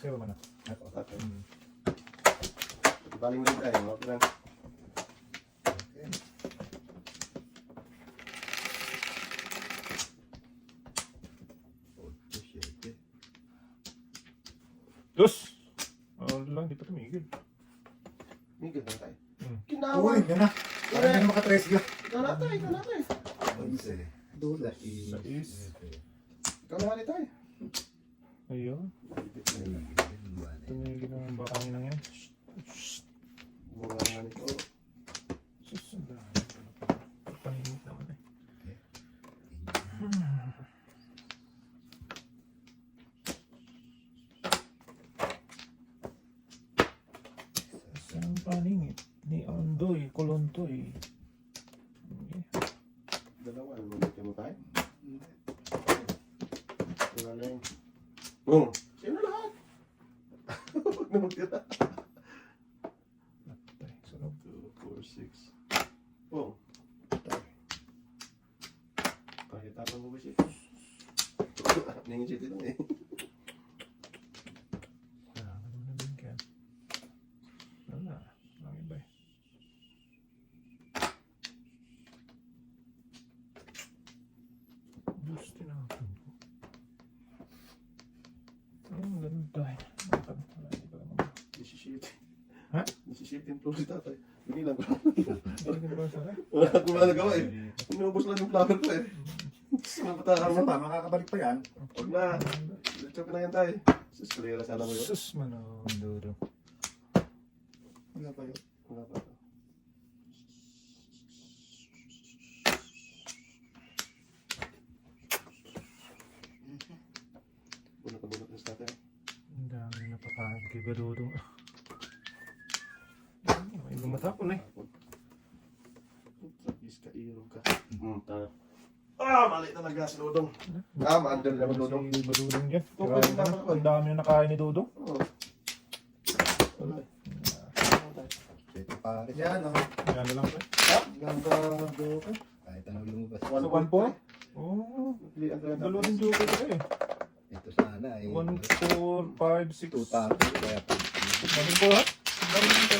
Speaker 3: Sa'yo ba na?
Speaker 2: Ako. Baling rin tayo. Okay lang.
Speaker 3: Dos! Lang, di pa tumigil.
Speaker 2: Miguel na tayo.
Speaker 3: Hmm.
Speaker 1: Uy,
Speaker 2: Kinawan.
Speaker 1: yan na. Parang yan makatres ka.
Speaker 2: Ikaw na tayo. Ikaw na tayo.
Speaker 1: Dulo.
Speaker 3: Sa is.
Speaker 2: Ikaw na hali tayo.
Speaker 3: Ayun. Tumigil ang bakangin lang yan.
Speaker 2: Bunga nga nito.
Speaker 3: Sus, ang dami. Pahingit naman eh. Ang paningit ni Andoy Kolontoy. Okay.
Speaker 2: Dalawa. Ano mo tayo? Wala na yun. Oh, sino lahat? Huwag na magtira.
Speaker 3: Patay. Sarap.
Speaker 2: 2, 4, 6. Oh. Kahit tapang mo ba siya? Ningin siya dito eh.
Speaker 3: Kailangan mo na din kaya. Wala. Lang iba eh. Boost din ako. Ayun, ganun tayo. Wala, hindi pa naman.
Speaker 2: Nisishit.
Speaker 3: Ha?
Speaker 2: Nisishit yung tuloy tatay. Binilang ko.
Speaker 3: Hindi ba sana?
Speaker 2: Wala akong nagawa eh. Inubos lang yung flower ko eh. Sumapatahan
Speaker 1: Kasi
Speaker 2: mo.
Speaker 1: pa, makakabalik pa yan.
Speaker 2: Huwag na. Diretso ka na yan tayo. Sus, kulira sana mo yun.
Speaker 3: Sus, manong.
Speaker 1: Wala pa yun.
Speaker 2: Wala pa. Bunot na sa tatay.
Speaker 3: Ang dami na pakain kay Badudong. May lumatapon eh.
Speaker 2: Trapis ka, irog ka. Ah, mali talaga si Dodong. Ah, ma-under naman Dodong.
Speaker 3: Si Badudong dyan.
Speaker 2: Okay,
Speaker 3: Grabe na.
Speaker 2: tama.
Speaker 3: Ang dami na nakain ni Dudong.
Speaker 2: Oo.
Speaker 1: Ito pare. Yan, oh.
Speaker 3: Yan na lang po.
Speaker 2: Ganda Dodong.
Speaker 1: Kahit anong lumabas.
Speaker 3: So, 1-4? Oo. Dalawa din joker ko eh.
Speaker 1: Ito sana eh.
Speaker 3: 1, 4, 5, 6.
Speaker 1: 2 tapos. Kaya pa.
Speaker 3: Daming po ha? Daming po.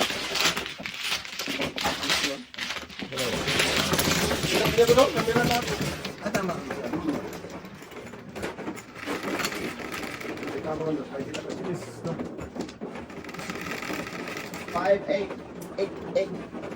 Speaker 2: Kaya Dodong, kamera natin.
Speaker 1: Ah, tama.
Speaker 2: Tama ka doon. Ay, kita ka.
Speaker 3: Yes.
Speaker 1: 5, 8, 8, 8.